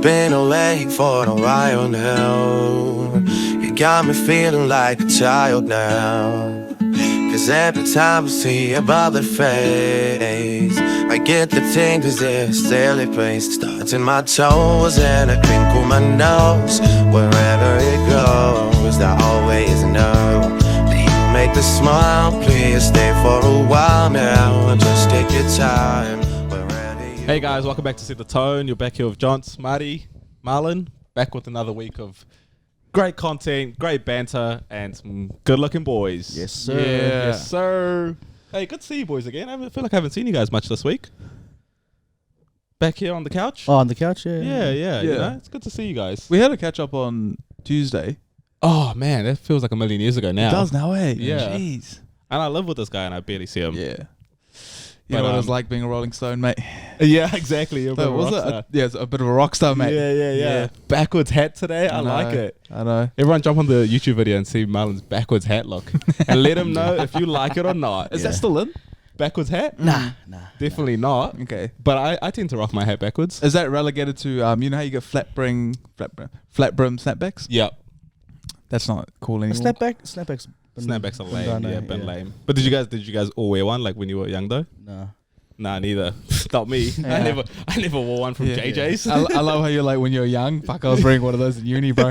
been awake for a while now. You got me feeling like a child now. Cause every time I see your bubbly face, I get the tingles, this daily pace. Starts in my toes and I crinkle my nose. Wherever it goes, I always know that you make me smile. Please stay for a while now. Just take your time. Hey guys, welcome back to Set the Tone. You're back here with Johns, Marty, Marlan, back with another week of great content, great banter, and some good-looking boys. Yes, sir. Yeah. Yes, sir. Hey, good to see you boys again. I feel like I haven't seen you guys much this week. Back here on the couch. Oh, on the couch, yeah. Yeah. You know, it's good to see you guys. We had a catch up on Tuesday. Oh man, that feels like a million years ago now. It does now, eh? Yeah. Jeez. And I live with this guy, and I barely see him. Yeah. You know what it's like being a Rolling Stone, mate. Yeah, exactly. You're a bit of a rock star. It's a bit of a rock star, mate. Yeah. Backwards hat today. I like it. I know. Everyone jump on the YouTube video and see Marlan's backwards hat look. And let him know if you like it or not. Is that still in? Backwards hat? Nah. Definitely not. Okay. But I tend to rock my hat backwards. Is that relegated to, you know how you get flat brim snapbacks? Yep. That's not cool anymore. Snapbacks. Snapbacks are lame. Done, Been lame. But did you guys all wear one like when you were young though? Nah. Nah, neither. Not me. Yeah. I never wore one from JJ's. I love how you're like when you're young. Fuck, I was wearing one of those in uni, bro.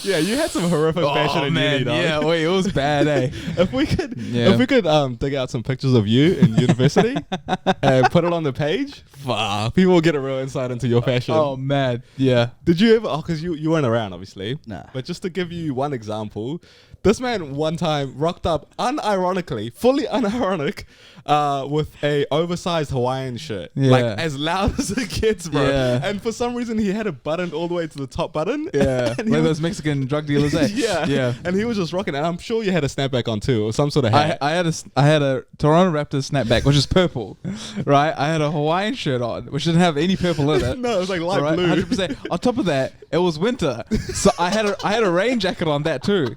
Yeah, you had some horrific fashion in uni, though. Yeah, wait, it was bad, eh? If we could dig out some pictures of you in university and put it on the page, fuck, people will get a real insight into your fashion. Oh man, yeah. Did you ever? Oh, because you weren't around, obviously. Nah. But just to give you one example, this man one time rocked up unironically, fully unironic, with a oversized Hawaiian shirt, Yeah. like as loud as it gets, bro. Yeah. And for some reason, he had it buttoned all the way to the top button. Yeah, And like those Mexican drug dealers, eh? yeah. And he was just rocking it. And I'm sure you had a snapback on too, or some sort of hat. I had a Toronto Raptors snapback, which is purple, right? I had a Hawaiian shirt on, which didn't have any purple in it. No, it was like light blue. 100%. On top of that, it was winter, so I had a rain jacket on that too.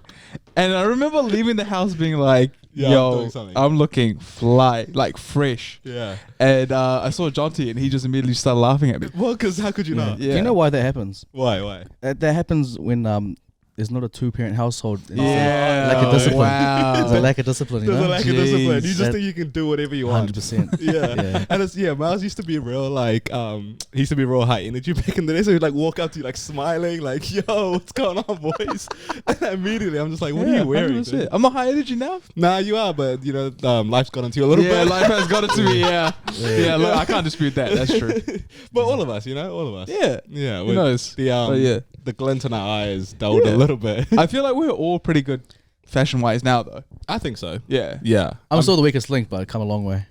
And I remember leaving the house being like, Yeah, I'm "Yo, doing something." I'm looking fly, like fresh." Yeah. And I saw Jonty, and he just immediately started laughing at me. Well, because how could you not? Yeah. Do you know why that happens? Why? That happens when there's not a two-parent household. Yeah. Lack of discipline. Wow. There's a lack of discipline, you There's a know? lack of discipline. You just That- think you can do whatever you want. 100%. Yeah. And it's Miles used to be real like he used to be real high energy back in the day. So he'd like walk up to you like smiling, like, yo, what's going on, boys? And immediately I'm just like, what are you wearing? 100%. dude? I'm not high energy now. Nah, you are, but you know, life's got into you a little Yeah, bit. life has got it to me. Yeah, look, I can't dispute that. That's true. But all of us, all of us. Yeah. Yeah. Who with knows? The the glint in our eyes dulled a little bit. I feel like we're all pretty good fashion-wise now, though. I think so. Yeah. Yeah. I'm still the weakest link, but I've come a long way.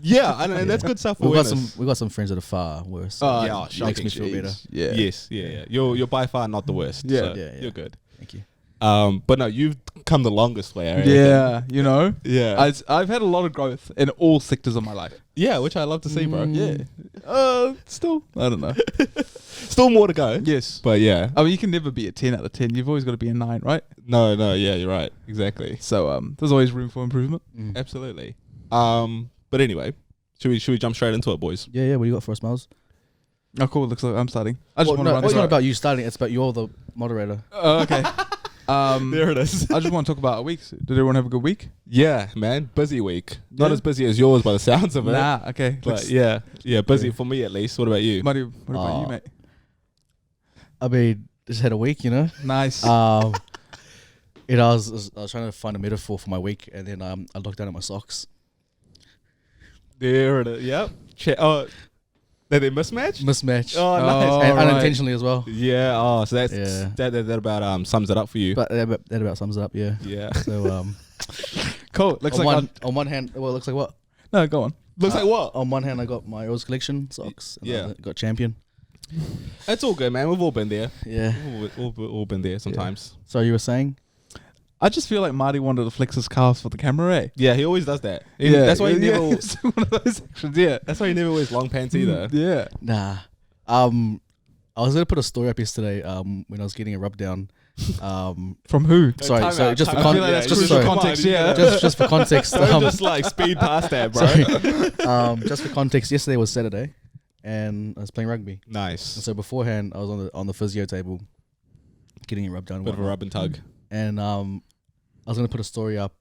Yeah, and that's good stuff for We've got some friends that are far worse. Oh, yeah, Makes shocking. me feel better. Yeah. Yes, yeah. You're by far not the worst. Yeah. So Yeah. you're good. Thank you. But no, you've come the longest way. I reckon. Yeah, you know? Yeah. I've had a lot of growth in all sectors of my life. Yeah, which I love to see, bro. Yeah. Still, I don't know. Still more to go. Yes. But yeah. I mean, you can never be a 10 out of 10. You've always got to be a 9, right? No, yeah, you're right. Exactly. So there's always room for improvement. Absolutely. But anyway, should we jump straight into it, boys? Yeah. What do you got for us, Miles? Oh, cool. Looks like I'm starting. I just want to run It's this. not about you starting. It's about you're the moderator. Okay. There it is. I just want to talk about our weeks. Did everyone have a good week? Yeah, man. Busy week. Not Yeah. as busy as yours by the sounds of it. Nah, okay. But yeah, busy for me at least. What about you? Marty, what about you, mate? I mean, just had a week, you know. Nice. I was trying to find a metaphor for my week, and then I looked down at my socks. There it is. Yep. Did they mismatch? Mismatch. Oh, nice. And right. unintentionally as well. Yeah. Oh, so that's Yeah. that about sums it up for you. But that about sums it up, yeah. Yeah. So Cool. Looks on one hand, well, it looks like what? no, go on. Looks like what? On one hand, I got my Rose Collection socks. And Yeah. I got Champion. It's all good, man. We've all been there. Yeah. We've all been there sometimes. So you were saying? I just feel like Marty wanted to flex his calves for the camera, eh? Yeah, he always does that. That's why he never. It's one of those actions, yeah. That's why he never wears long pants either. Yeah. Nah. I was gonna put a story up yesterday. When I was getting a rub down. From who? Sorry. Time So out, just for time out. I feel like that's just crucial sorry. context, yeah. Just for context. Don't just like speed past that, bro. Sorry. Just for context, yesterday was Saturday. and I was playing rugby. And Nice. so beforehand, I was on the physio table, getting it rubbed down. and Bit of a whatnot. rub and tug. And I was gonna put a story up,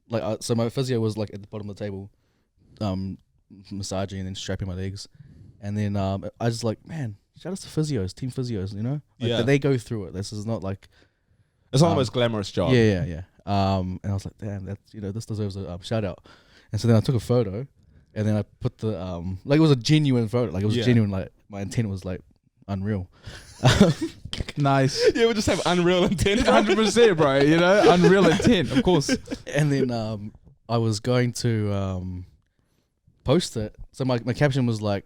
like so my physio was like at the bottom of the table, massaging and then strapping my legs, and then I was like, man, shout out to physios, team physios, you know, like, Yeah. they go through it. This is not like It's not the most glamorous job. yeah. And I was like, damn, that's this deserves a shout out. And so then I took a photo, and then I put the like it was a genuine photo, like it was Yeah. genuine, like my intent was like unreal. Nice. Yeah, we just have unreal intent. 100%, bro. You know, unreal intent, of course. And then I was going to post it. So my caption was like,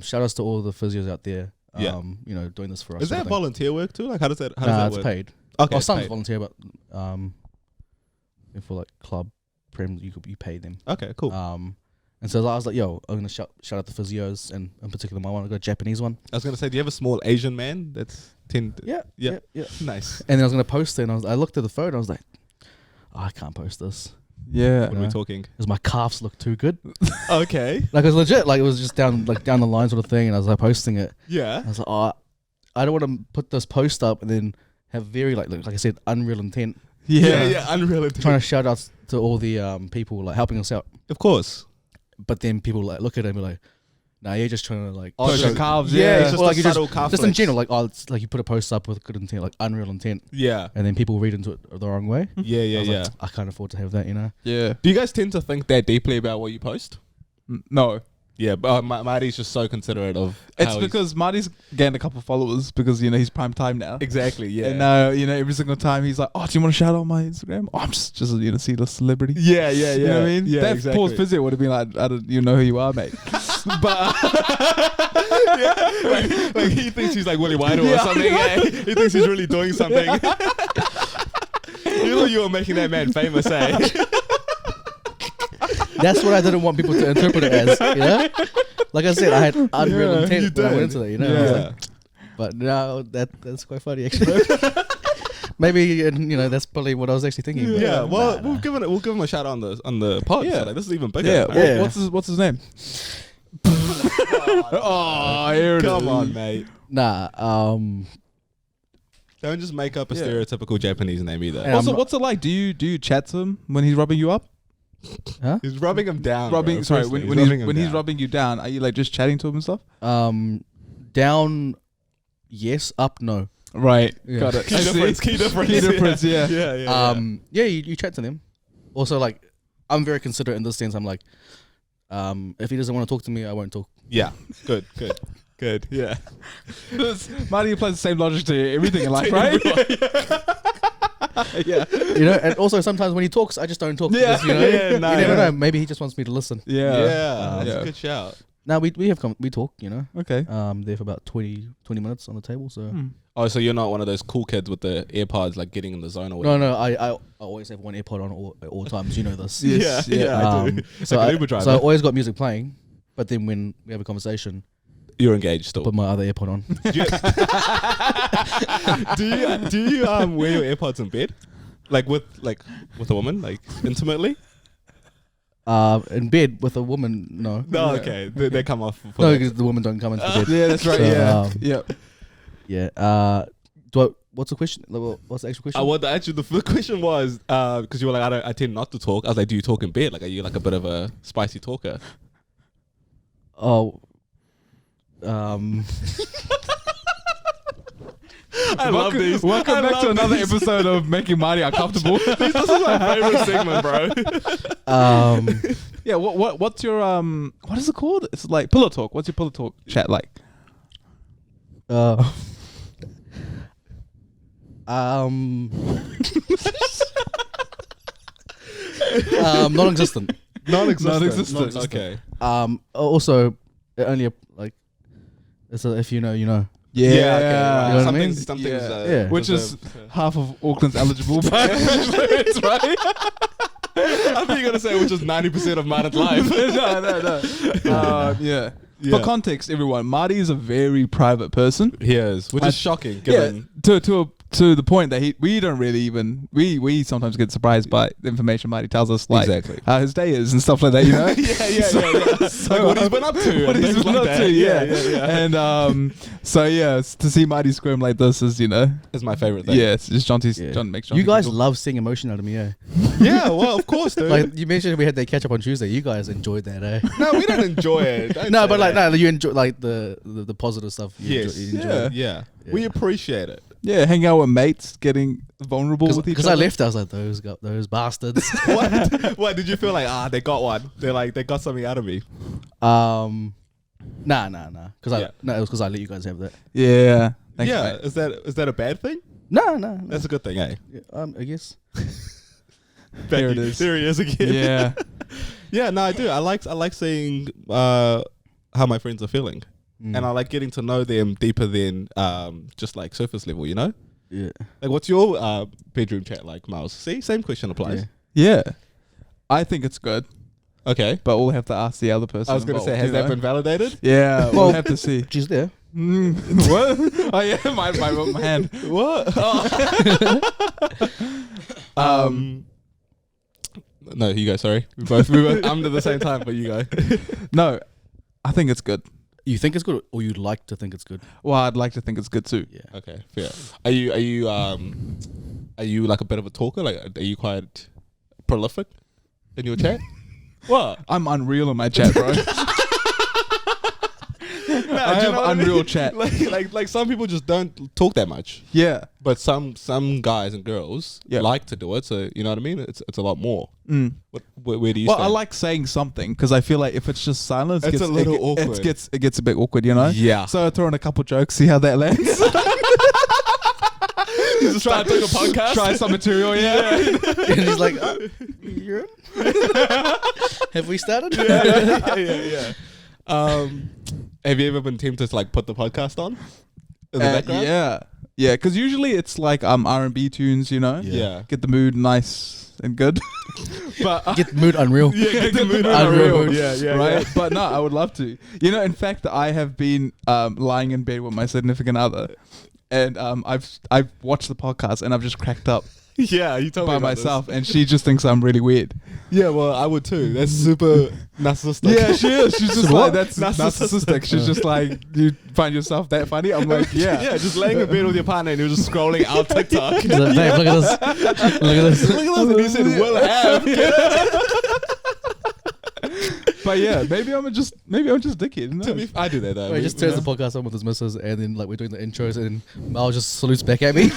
shout outs to all the physios out there, Yeah. you know, doing this for us. Is sort that of thing. volunteer work too? Like, how does that It's work? paid. Okay, Well, some paid. volunteer, but for like club prem, you pay them. Okay, cool. And so I was like, yo, I'm gonna shout out the physios, and in particular my one. I got a Japanese one. I was gonna say, do you have a small Asian man that's Yeah. nice? And then I was gonna post it, and I looked at the photo, and I was like, oh, I can't post this Yeah. What are we Yeah. talking? because my calves look too good. Okay. Like it was legit. Like it was just down the line sort of thing, and I was like posting it. Yeah. I was like, oh, I don't want to put this post up and then have very like I said, unreal intent. Yeah. Unreal intent. Trying to shout out to all the people like helping us out, Of course. but then people like look at it and be like, nah, you're just trying to like Oh, so- the calves, yeah, yeah. It's just well, a like you subtle calf just in flex. general, like oh, it's like you put a post up with good intent, like unreal intent, Yeah. and then people read into it the wrong way. Yeah. I Yeah. was Yeah. like, I can't afford to have that, you know. Yeah. Do you guys tend to think that deeply about what you post? No. Yeah, but Marty's just so considerate of. It's how he's- because Marty's gained a couple of followers because, you know, he's prime time now. exactly. Yeah. And you know, every single time he's like, "Oh, do you want to shout out my Instagram?" Oh, I'm just you know, see the celebrity. Yeah. Yeah. Yeah. You know what I mean? Yeah. That exactly. Paul's physio would have been like, "I don't, you know who you are, mate." But like he thinks he's like Willy White or Yeah. something. Yeah. He thinks he's really doing something. You know you were making that man famous, eh? That's what I didn't want people to interpret it as, you know. Like I said, I had unreal you intent when I did. went into that, you know. I was like, but no, that's quite funny actually. Maybe you know that's probably what I was actually thinking. but Yeah. Well, nah. we'll give him a shout out on the pod. Yeah. So like, this is even bigger. Yeah. man. Yeah. What's his name? Oh, here it is. Come on, mate. Nah, Don't just make up a Yeah. stereotypical Japanese name either. Yeah. Also, what's it like? Do you chat to him when he's rubbing you up? huh? He's rubbing him down. Rubbing, bro. sorry, Firstly, when rubbing him he's down. rubbing you down, are you like just chatting to him and stuff? Down, yes. Up, no. Right, Yeah. got it. Key difference. Key difference. Key difference, yeah. Yeah. Yeah. Yeah, you chat to them. Also, like, I'm very considerate in this sense. I'm like, if he doesn't want to talk to me, I won't talk. Yeah. Good. Yeah. Marty applies the same logic to everything in life, right? Yeah. You know, and also sometimes when he talks, I just don't talk. Yeah. Because, you know, Yeah, nah, you never yeah. know. Maybe he just wants me to listen. Yeah. That's yeah. a good shout. Now we talk. You know, Okay. there for about 20 minutes on the table. So Oh, so you're not one of those cool kids with the AirPods, like getting in the zone or whatever? no, I always have one AirPod on at all times. You know this. Yes. I do. So Like an I, Uber driver. so I always got music playing, but then when we have a conversation, You're engaged still. put my other AirPod on. do you wear your AirPods in bed, like with a woman, like intimately? In bed with a woman, no. No, okay. They come off. For No, that. because the women don't come into bed. Yeah, that's right. So, Yeah. Yeah. Yeah. What's the question? What's the actual question? The question was because you were like, I tend not to talk. I was like, do you talk in bed? Like, are you like a bit of a spicy talker? Oh. I love these. Welcome I back to love another these. episode of Making Marty Uncomfortable. This is my favorite segment, bro. Yeah. What's your what is it called? It's like pillow talk. What's your pillow talk chat like? Non-existent. Non-existent. Okay. Also, it only like it's a, if you know, you know. Yeah. Okay. You know what I mean? Something's Yeah. Which is half of Auckland's eligible population, right? I think you're gonna say which is 90% of Martin's life. no. Yeah. For context, everyone, Marty is a very private person. He is, which I- is shocking. Given Yeah, to to the point that we don't really even we sometimes get surprised by the information Marty tells us, like Exactly. how his day is and stuff like that, you know. yeah. So, Like what he's been up to. what and he's things been like up that. to, yeah. And so to see Marty squirm like this is, It's my favorite thing. yeah, it's just John makes John. You guys love seeing emotion out of me, eh? Yeah, well, of course, dude. Like you mentioned, we had that catch up on Tuesday. You guys enjoyed that, eh? no, we don't enjoy it. Don't No, say but like that. no, you enjoy like the positive stuff. You Yes. enjoy, you enjoy. Yeah. We appreciate it. Yeah, hang out with mates, getting vulnerable with each Because other. I left, I was like, those bastards. What did you feel like? They got one. They got something out of me. Nah. Because Yeah. it was because I let you guys have that. Yeah. Thanks, Yeah, mate. is that a bad thing? No. That's a good thing, eh? I guess. There it Becky, is. There he is again. Yeah. Yeah, no, I do. I like seeing how my friends are feeling, Mm. and I like getting to know them deeper than just like surface level. You know, Yeah. like what's your bedroom chat like, Miles? See, same question applies. Yeah. Yeah. I think it's good, Okay, but we'll have to ask the other person. I was gonna say, has that been valadated? Yeah, we'll Well- have to see. She's there. What? Oh yeah, my hand. What? No, you go. Sorry, we both I'm at the same time, but you go. No, I think it's good. You think it's good, or you'd like to think it's good? Well, I'd like to think it's good too. Yeah. Okay, fair. Are you like a bit of a talker? Like, are you quite prolific in your chat? What? I'm unreal in my chat, bro. I do you have know what I mean? unreal chat. Like some people just don't talk that much, Yeah. but some guys and girls Yeah. like to do it. So you know what I mean? It's a lot more. Mm. Where do you? Well, stand? I like saying something because I feel like if it's just silence, It's a little awkward. It gets a bit awkward, you know. Yeah. So I throw in a couple jokes, see how that lands. You just try to take a podcast. Try some material, yeah. And he's like, "You're in? Have we started?" yeah. Have you ever been tempted to like put the podcast on in the background? Yeah. Because usually it's like R&B tunes, you know. Yeah. Get the mood nice and good. But Get the mood unreal. Get the mood Unreal. unreal. Yeah. right? But no, I would love to. You know, in fact, I have been lying in bed with my significant other, and I've watched the podcast and I've just cracked up Yeah, you told me by about myself, and she just thinks I'm really weird. This. Yeah, well, I would too. That's super narcissistic. Yeah, she is. She's just What? like, that's Narcissistic. narcissistic. She's just like, you find yourself that funny? I'm like, yeah. Yeah, just laying in bed with your partner and you're just scrolling out TikTok. He's like, "Babe, look at this. Look at this." Look at this. And he said, "Will have." But yeah, maybe I'm just dickhead. Who To knows? be I do that though. He just turns the podcast on with his missus, and then like we're doing the intros, and Mal just salutes back at me.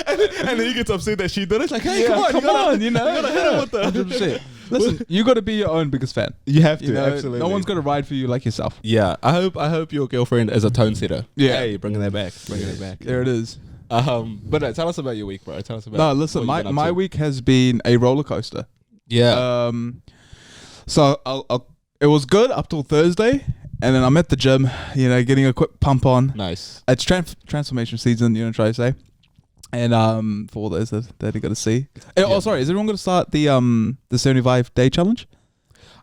and then he gets upset that she did it. It's like, hey, Yeah, come on, come on, you know. you gotta hit him with the 100%. Listen, you got to be your own biggest fan. You have to, You know, absolutely. no one's got to ride for you like yourself. Yeah, I hope your girlfriend is a tone setter. Yeah. Hey, bringing that back. Bringing it back. There it is. But no, tell us about your week, bro. Tell us about. No, listen, what you've been up my to. week has been a roller coaster. Yeah. So it was good up till Thursday, and then I'm at the gym, you know, getting a quick pump on. Nice. It's transformation season, you know, try to say. And for all those that are going to see. Oh, sorry, is everyone going to start the 75-day challenge?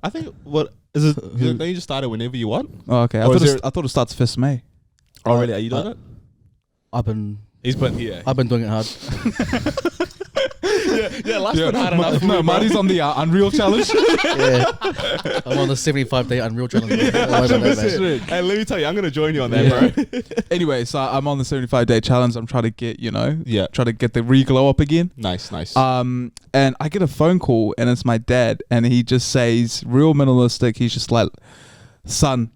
I think what is it? Don't you just start it whenever you want? Oh, okay. Or is I thought it starts 1st May. Oh, really? Are you doing it? I've been He's doing it hard. yeah. Life's been hard enough. For me, bro. Marty's on the Unreal challenge. Yeah, I'm on the 75-day Unreal challenge. Hey, let me tell you, I'm gonna join you on that, bro. Anyway, so I'm on the 75-day challenge. I'm trying to get, Yeah. try to get the re-glow up again. Nice. And I get a phone call, and it's my dad, and he just says, real minimalistic. He's just like, "Son,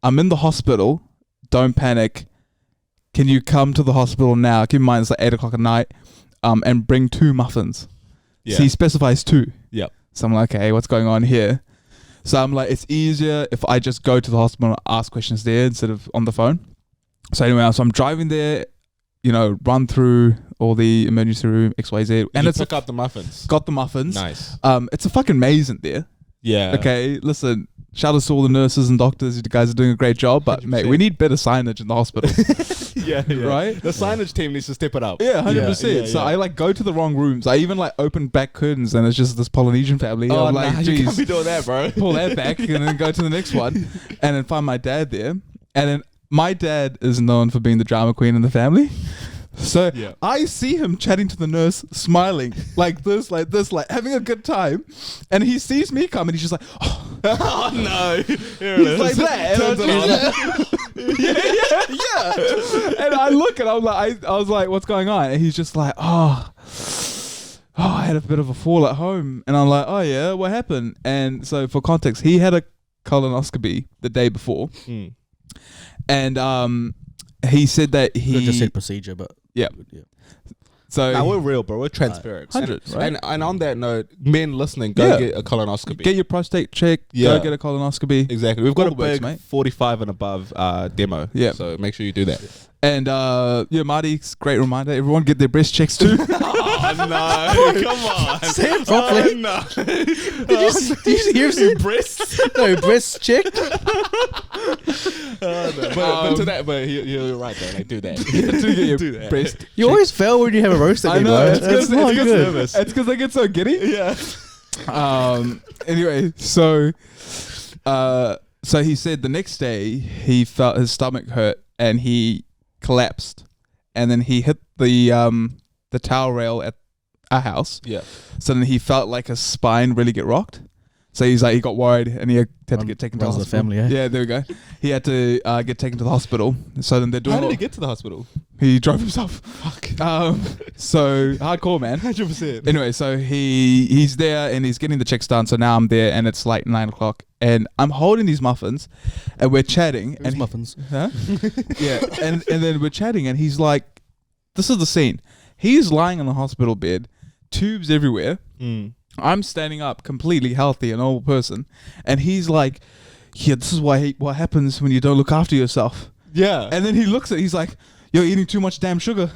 I'm in the hospital. Don't panic. Can you come to the hospital now? Keep in mind it's like 8 o'clock at night. And bring 2 muffins." Yeah. So he specifies 2. Yep. So I'm like, okay, what's going on here? So I'm like, it's easier if I just go to the hospital and ask questions there instead of on the phone. So anyway, so I'm driving there, run through all the emergency room, XYZ. And you it's pick up the muffins. got the muffins. Nice. It's a fucking maze in there. Yeah. Okay, listen, shout out to all the nurses and doctors. You guys are doing a great job. But, mate, 100%. we need better signage in the hospital. Yeah. Right? The signage team needs to step it up. Yeah, 100%. Yeah, So yeah. I go to the wrong rooms. I even open back curtains and it's just this Polynesian family. Oh, I'm nah, like, you can't be geez, doing that, bro. pull that back and then go to the next one and then find my dad there. And then my dad is known for being the drama queen in the family. So Yeah. I see him chatting to the nurse, smiling like this, like having a good time. And he sees me come and he's just like, oh, Oh no! Here it he's is. like that. And Turns I'm it just yeah. And I look and I'm like, I was like, what's going on? And he's just like, oh, I had a bit of a fall at home. And I'm like, oh yeah, what happened? And so for context, he had a colonoscopy the day before. Mm. And he said that Could have just he said procedure, but yeah. yeah. So Nah, we're real, bro. We're transparent. 100, and, right? and on that note, men listening, go Yeah. get a colonoscopy. get your prostate checked, Yeah. go get a colonoscopy. Exactly. We've got All a the works, big mate. 45 and above demo. Yeah. So make sure you do that. And yeah, Marty's great reminder. Everyone get their breast checks too. Oh no! Come on. Say it properly. no. Did you hear some breasts? no breast check? But to that, but you're right though. Like do that. to get your Do that. breast. You always fail when you have a roast at I me, know. bro. It's That's not good. nervous. It's because I get so giddy. Yeah. Anyway, so he said the next day he felt his stomach hurt and he collapsed, and then he hit the towel rail at our house. Yeah. So then he felt like his spine really get rocked. So he's like, he got worried and he had to get taken to the Runs the hospital. family, eh? Yeah, there we go. He had to get taken to the hospital. So then they're doing. How did he get to the hospital? He drove himself. Fuck. So hardcore, man. 100%. Anyway, so he's there and he's getting the checks done. So now I'm there and it's like 9 o'clock and I'm holding these muffins and we're chatting. Who's and muffins? Huh? Yeah, and then we're chatting and he's like, this is the scene. He's lying on the hospital bed, tubes everywhere. Mm. I'm standing up, completely healthy, an old person, and he's like, yeah, this is what happens when you don't look after yourself. Yeah. And then he looks at, he's like, you're eating too much damn sugar.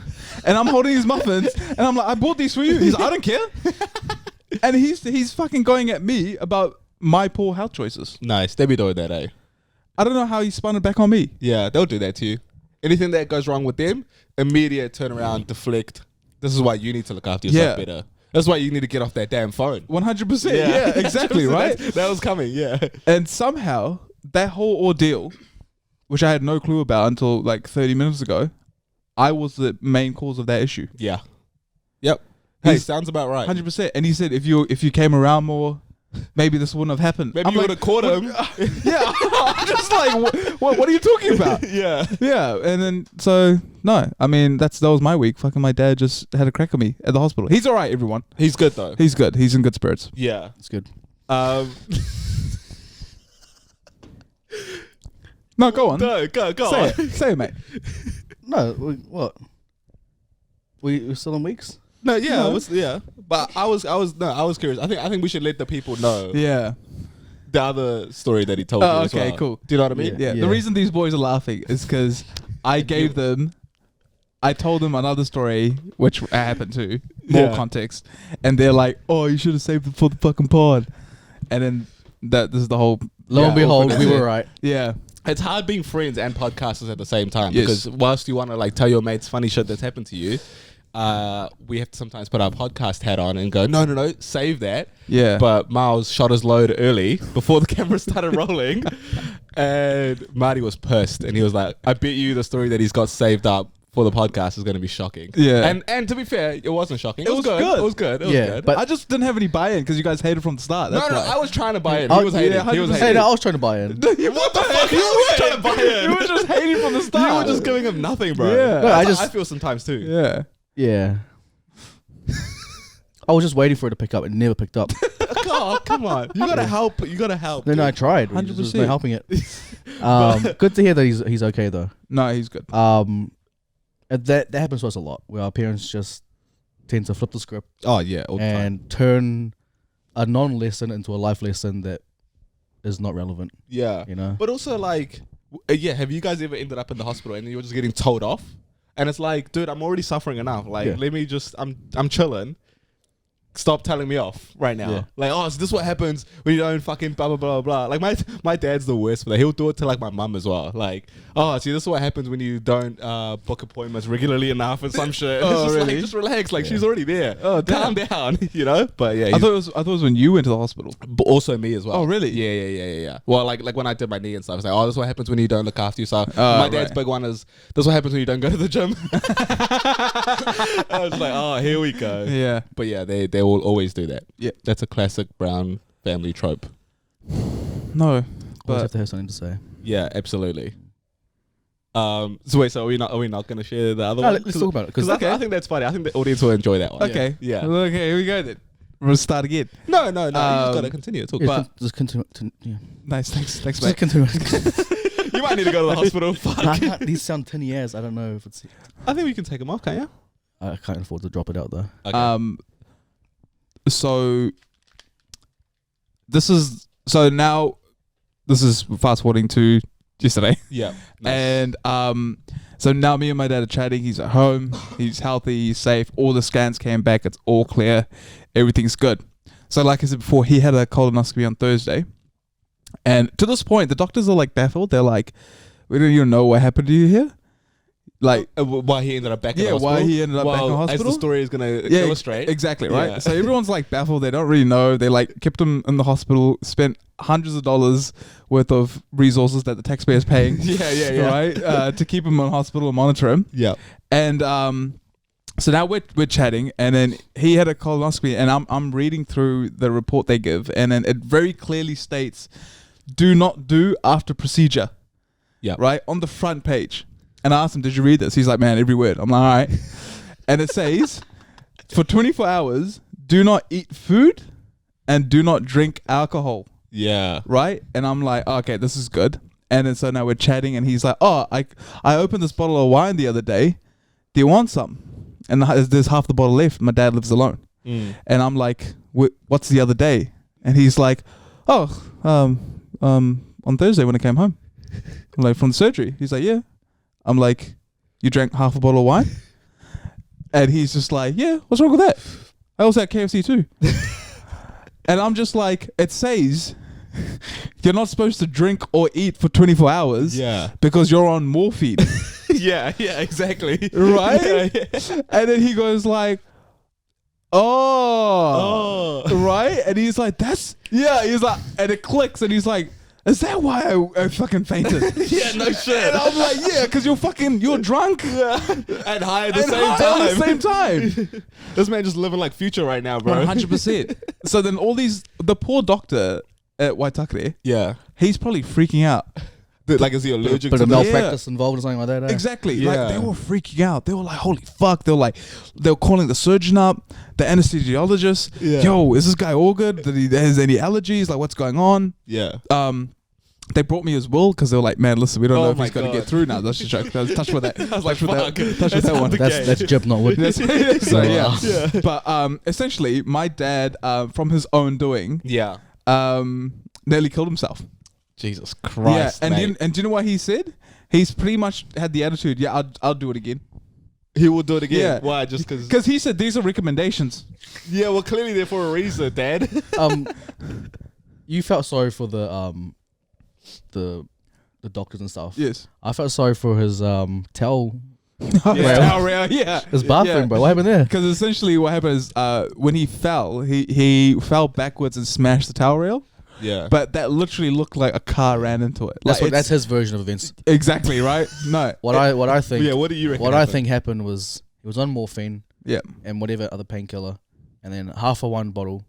And I'm holding his muffins, and I'm like, I bought these for you. He's like, I don't care. And he's fucking going at me about my poor health choices. Nice. They be doing that, eh? I don't know how he spun it back on me. Yeah, they'll do that to you. Anything that goes wrong with them, immediate turnaround, deflect. This is why you need to look after yourself Yeah. better. That's why you need to get off that damn phone. 100%. Yeah, exactly, right? That was coming, yeah. And somehow, that whole ordeal, which I had no clue about until like 30 minutes ago, I was the main cause of that issue. Yeah. Yep. Hey, He's- sounds about right. 100%. And he said, if you came around more, maybe this wouldn't have happened. Maybe I'm you like, would have caught him. yeah. I'm just like, what are you talking about? Yeah. Yeah. And then, so, no. I mean, that was my week. Fucking my dad just had a crack at me at the hospital. He's all right, everyone. He's good though. He's good. He's in good spirits. Yeah. It's good. No, go on. No, go Say on. it. Say it, mate. No, what? We still on weeks? No, yeah, No. But I was curious. I think we should let the people know Yeah. the other story that he told you Oh, as okay, well. cool. Do you know what I mean? Yeah. Yeah. The reason these boys are laughing is because I told them another story, which happened to, more Yeah. context, and they're like, "Oh, you should have saved it for the fucking pod." And then this is the whole. Lo and behold, we awkwardness. were right. Yeah, It's hard being friends and podcasters at the same time Yes. because whilst you want to like tell your mates funny shit that's happened to you, we have to sometimes put our podcast hat on and go, no, save that. yeah. But Miles shot his load early before the camera started rolling, and Marty was pissed, and he was like, "I bet you the story that he's got saved up for the podcast is going to be shocking." Yeah. and to be fair, it wasn't shocking. It, It was was good. good. It was good. It was Yeah, good. but- I just didn't have any buy-in because you guys hated from the start. That's no, why. I was trying to buy it. Oh, He was hating. yeah, He was 100%. Hey, hating. no, I was trying to buy in. What the fuck? You were trying to buy it. You were just hating from the start. You were just giving him nothing, bro. Yeah. No, I feel sometimes too. Yeah. Yeah. I was just waiting for it to pick up. It never picked up. Oh, come on. You gotta help. You gotta help. Then I dude. tried. 100%. There's no helping it. Good to hear that he's okay though. No, he's good. That happens to us a lot, where our parents just tend to flip the script Oh yeah, all the time. and turn a non-lesson into a life lesson that is not relevant. Yeah. You know. But also like, yeah. Have you guys ever ended up in the hospital and you were just getting told off? And it's like, dude, I'm already suffering enough. Like, Yeah. let me just, I'm chilling. stop telling me off right now. Yeah. Like, oh, so this is what happens when you don't fucking blah, blah, blah, blah. Like, my dad's the worst for that. He'll do it to, like, my mum as well. Like, oh, see, this is what happens when you don't book appointments regularly enough and some shit. Oh, It's just really? like, just relax. Like, she's already there. Oh, Calm down, you know? But, yeah. I thought it was when you went to the hospital. But also me as well. Oh, really? Yeah. Well, like when I did my knee and stuff, it's like, oh, this is what happens when you don't look after yourself. Oh, My dad's right. big one is, this is what happens when you don't go to the gym. I was like, oh, here we go. Yeah. But yeah, they will always do that. Yeah. That's a classic Brown family trope. No, Always but have to have something to say. Yeah, absolutely. So wait, so are we not going to share the other No, one? let's talk about it. Because Because I think that's funny. I think the audience will enjoy that one. okay. Yeah. Okay, here we go then. We're gonna start again. No. You just got to Um, continue. Talk yeah, about. just continue. Yeah. Nice, thanks, Just mate. continue. You might need to go to the hospital. Fuck. These sound 10 years. I don't know if it's. I think we can take them off, can't you? I can't afford to drop it out though. Okay. So now this is fast forwarding to yesterday. Yeah. And so now me and my dad are chatting. He's at home. He's healthy. He's safe. All the scans came back. It's all clear. Everything's good. So like I said before, he had a colonoscopy on Thursday. And to this point, the doctors are like baffled. They're like, we don't even know what happened to you here. Like, why he ended up back in yeah, hospital? why he ended up back in hospital. As the story is going to Yeah, illustrate. Exactly, right? Yeah. So everyone's like baffled. They don't really know. They like kept him in the hospital, spent hundreds of dollars worth of resources that the taxpayer's paying. Yeah. Right? To keep him in hospital and monitor him. Yeah. And so now we're chatting, and then he had a colonoscopy, and I'm reading through the report they give, and then it very clearly states, do not do after procedure. Yeah. Right? On the front page. And I asked him, did you read this? He's like, man, every word. I'm like, all right. And it says, for 24 hours, do not eat food and do not drink alcohol. Yeah. Right? And I'm like, okay, this is good. And then so now we're chatting, and he's like, oh, I opened this bottle of wine the other day. Do you want some? And there's half the bottle left. My dad lives alone. Mm. And I'm like, what's the other day? And he's like, oh, on Thursday when I came home. I'm like, from the surgery. He's like, yeah. I'm like, you drank half a bottle of wine? And he's just like, yeah, what's wrong with that? I also had KFC too. And I'm just like, it says you're not supposed to drink or eat for 24 hours Yeah. because you're on morphine. Yeah, exactly. Right? Yeah. And then he goes like, oh. Right? And he's like, he's like, and it clicks, and he's like, is that why I fucking fainted? Yeah, no shit. And I'm like, yeah, because you're drunk. Yeah. And high at the And same high time. at the same time. This man just living like Future right now, bro. 100%. So then the poor doctor at Waitakere, Yeah. he's probably freaking out. Like, is he allergic But to a the... malpractice involved or something like that. Exactly. Yeah. Like, they were freaking out. They were like, holy fuck. They were calling the surgeon up, the anesthesiologist. Yeah. Yo, is this guy all good? Did he has any allergies? Like, what's going on? Yeah. They brought me his will because they were like, man, listen, we don't Oh know if my he's going to God. get through now. That's just a joke. Touch with that. I was like, Touch with fuck. that. Touch with that one. That's jib, not wood. So yeah. Yeah. But essentially, my dad, from his own doing, Yeah. nearly killed himself. Jesus Christ, and mate. do you know what he said? He's pretty much had the attitude, yeah, I'll do it again. He will do it again. Yeah. Why? Just because... Because he said these are recommendations. Yeah, well, clearly they're for a reason, Dad. You felt sorry for the doctors and stuff. Yes. I felt sorry for his towel, Yeah. his bathroom, bro. What happened there? Because essentially what happened is when he fell, he fell backwards and smashed the towel rail. Yeah. But that literally looked like a car ran into it. That's his version of events. Exactly, right? No. What I think. Yeah, what do you reckon What I happened? think happened was he was on morphine Yeah. and whatever other painkiller, and then half of one bottle,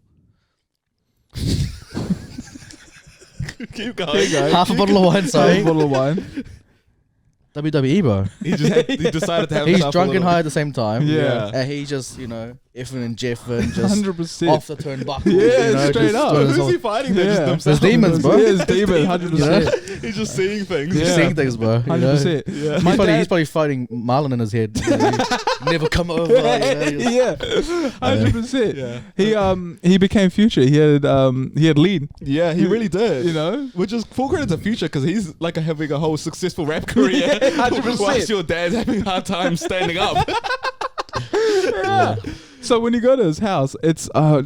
Keep going. half a bottle of wine. Sorry, Bottle of wine. WWE, bro. He decided to have He's himself a drunk and little- high at the same time. Yeah. And he just, effing and jeffing, just 100%. off the turnbuckle. Yeah, straight just up. doing his Who's he whole- fighting? They're just Yeah. themselves. There's demons, bro. Yeah, it's demon, 100%. He's just seeing things. He's Yeah. seeing things, bro. 100%. Yeah. He's, My probably, dad- he's probably fighting Marlan in his head. Never come over. Yeah, 100%. Yeah. He became Future. He had lead. Yeah, he really did. You know, Which is full credit to Future because he's like having a whole successful rap career. Yeah, 100%. Whilst your dad's having a hard time standing up. yeah. So when you go to his house, it's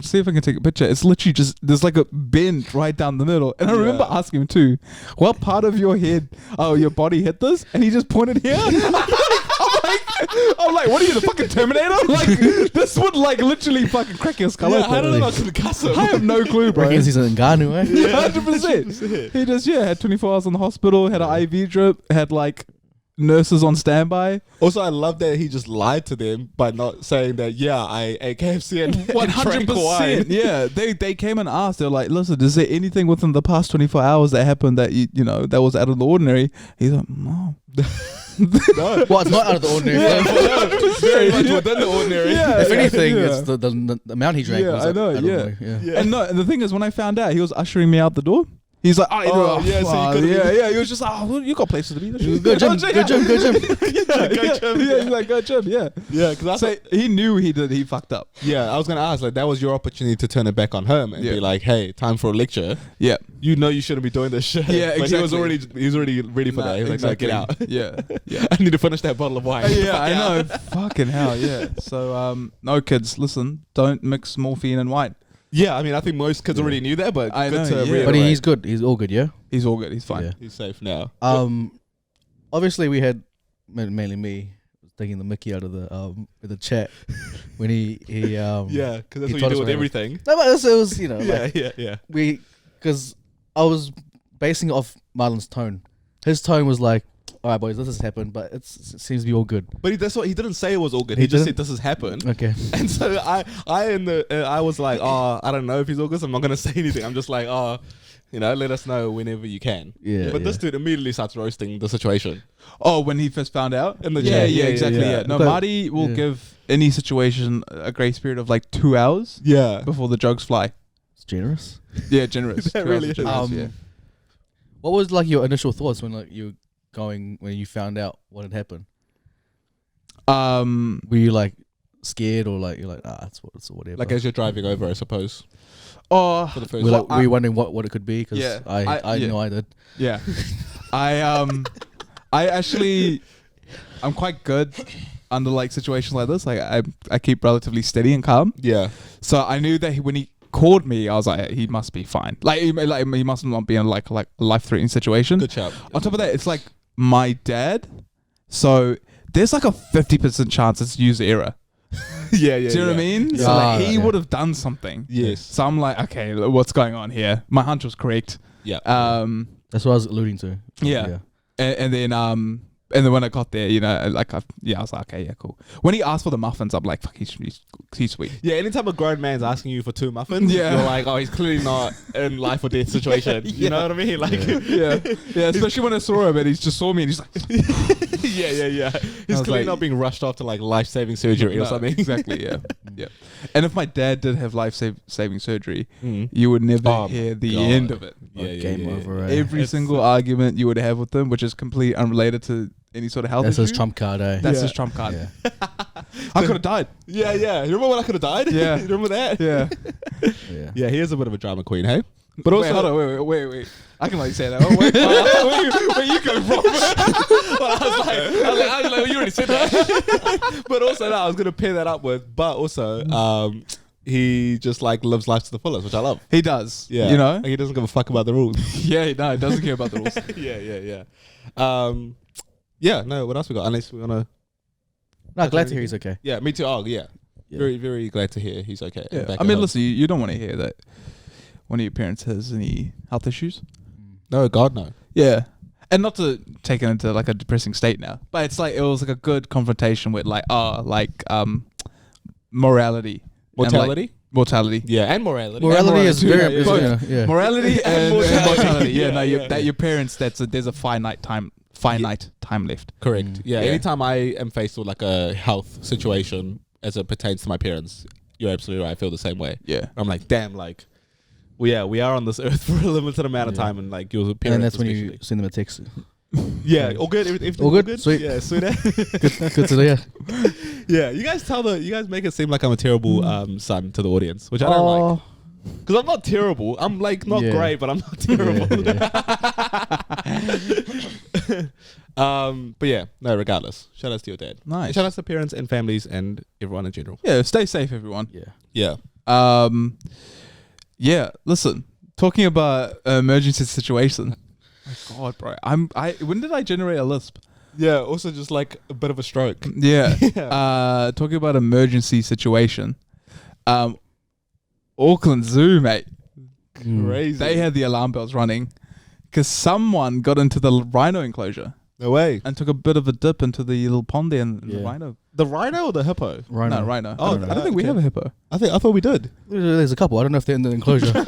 see if I can take a picture. It's literally just there's like a bend right down the middle. And I remember asking him too, what part of your head, your body hit this? And he just pointed here. I'm like, what are you, the fucking Terminator? Like, this would like literally fucking crack your skull open. I don't know if I could cuss him. I have no clue, bro. Reckons he's in Ngannou, eh? 100%. He just had 24 hours in the hospital, had an IV drip, had like nurses on standby. Also, I love that he just lied to them by not saying that. Yeah, I ate KFC and 100%. Yeah, they came and asked. They're like, "Listen, is there anything within the past 24 hours that happened that you know that was out of the ordinary?" He's like, "No." No. Well, it's not out of the ordinary. It's very much within the ordinary. Yeah, If anything, yeah. it's the amount he drank. Yeah, was I know, out of the yeah. ordinary, yeah. And the thing is, when I found out, he was ushering me out the door. He's like, Oh, yeah, so you could've yeah. He was just like, oh, you got places to be. Go gym, go gym, go gym. Yeah, he's like, go gym, yeah. Yeah, because So he knew he fucked up. I was gonna ask, like, that was your opportunity to turn it back on him and be like, hey, time for a lecture. Yeah. You know you shouldn't be doing this shit. Yeah, But exactly. he was already ready for that. He was like, so get out. Yeah, yeah. I need to finish that bottle of wine. Yeah, I know. Fucking hell, yeah. So, no kids, listen, don't mix morphine and wine. Yeah, I mean, I think most kids already knew that, but I good know, to yeah. reiterate. But he's good. He's all good, yeah? He's all good. He's fine. Yeah. He's safe now. Obviously we had mainly me taking the Mickey out of the chat when he Yeah, because that's he what you told do us with what everything. No, but it was like, Yeah. because I was basing it off Marlan's tone. His tone was like, all right, boys, this has happened, but it seems to be all good. But that's what he didn't say it was all good. He He just didn't? said this has happened. Okay. And so I was like, oh, I don't know if he's all good, so I'm not gonna say anything. I'm just like, oh, let us know whenever you can. Yeah. But this dude immediately starts roasting the situation. Oh, when he first found out? In the yeah, chat. yeah, Yeah, exactly. yeah. Yeah. No, But- Marty will give any situation a grace period of like 2 hours Yeah. before the jokes fly. It's generous. Yeah, generous. That 2 hours really is is. generous, yeah. What was like your initial thoughts when when you found out what had happened? Were you like scared or like you're like it's whatever? Like as you're driving over, I suppose. Oh, For the first were you wondering what it could be? Because Yeah, I yeah. know I did. yeah. I actually, I'm quite good under like situations like this. Like I keep relatively steady and calm. Yeah. So I knew that when he called me, I was like, he must be fine. Like he must not be in like a life-threatening situation. Good job. On top of that, it's like my dad. So there's like a 50% chance it's user error. Yeah. Do you know what I mean? Yeah. So like, he Yeah. would have done something. Yes. So I'm like, okay, what's going on here? My hunch was correct. Yeah. That's what I was alluding to. Yeah. And then when I got there, I was like, okay, yeah, cool. When he asked for the muffins, I'm like, fuck, he's sweet. Yeah, anytime a grown man's asking you for 2 muffins, Yeah. you're like, oh, he's clearly not in life or death situation. You know what I mean? Like, Yeah, especially when I saw him and he just saw me and he's like, yeah. He's was clearly like- not being rushed off to like life-saving surgery or No, something. Exactly, yeah. And if my dad did have life-saving surgery, Mm. you would never Oh, hear the God. end of it. Game over. Every single argument you would have with them, which is completely unrelated to any sort of health That's his issue, trump card, eh? That's Yeah. his trump card. Yeah. I could have died. Yeah. You remember when I could have died? Yeah. You remember that? Yeah. Yeah. Yeah, he is a bit of a drama queen, hey? But also, hold on, wait. I can like say that. Oh, wait, where you come from? well, I was like, you already said that. But also, no, I was gonna pair that up with, but also, he just like lives life to the fullest, which I love. He does. Yeah, You know? like, he doesn't give a fuck about the rules. Yeah, no, he doesn't care about the rules. yeah. No, what else we got? Unless we wanna. No, glad to hear he's okay. Yeah, me too. Oh, yeah. Yeah. Very, very glad to hear he's okay. Yeah. Back I at mean, home. listen, you don't want to hear that one of your parents has any health issues. No, God, no. Yeah. And not to take it into like a depressing state now, but it's like it was like a good confrontation with morality. And, Mortality? mortality. Yeah, and morality. Morality is too, very yeah, important. Yeah. Morality and mortality. Yeah, no, Yeah. that your parents. There's a finite time left. Correct. Yeah, Yeah. anytime I am faced with like a health situation as it pertains to my parents, you're absolutely right. I feel the same way. Yeah. I'm like, damn, like, we are on this earth for a limited amount of Yeah. time, and like your parents, And then that's when you especially. send them a text. Yeah, all good. Everything All good? Sweet. Yeah, sweet. Good to hear. Yeah, you guys make it seim like I'm a terrible son to the audience, which I don't like. Because I'm not terrible. I'm like not Yeah. great, but I'm not terrible. But yeah, no, regardless. Shout outs to your dad. Nice. Shout outs to parents and families and everyone in general. Yeah, stay safe, everyone. Yeah. Yeah. Yeah. Listen, talking about emergency situation. My God, bro. When did I generate a lisp? Yeah, also just like a bit of a stroke. Yeah. Yeah. Talking about emergency situation. Auckland Zoo, mate. Crazy. They had the alarm bells running because someone got into the rhino enclosure No way. and took a bit of a dip into the little pond there and the Yeah. rhino. The rhino or the hippo? Rhino. No, rhino. Oh, I don't think we okay. have a hippo. I thought we did. There's a couple. I don't know if they're in the enclosure. nah.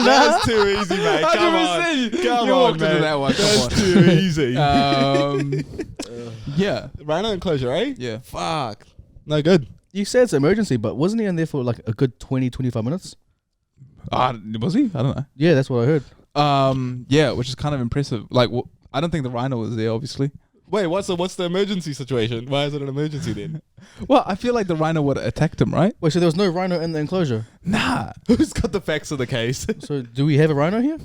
That's too easy, mate. Come on. 100%. Come You on, walked into man. that one. Come That's on. too easy. Yeah. Rhino enclosure, eh? Yeah. Fuck. No good. You said it's emergency, but wasn't he in there for like a good 20, 25 minutes? Was he? I don't know. Yeah, that's what I heard. Yeah, which is kind of impressive. Like, I don't think the rhino was there, obviously. Wait, what's the emergency situation? Why is it an emergency then? Well, I feel like the rhino would have attacked him, right? Wait, so there was no rhino in the enclosure? Nah. Who's got the facts of the case? So do we have a rhino here?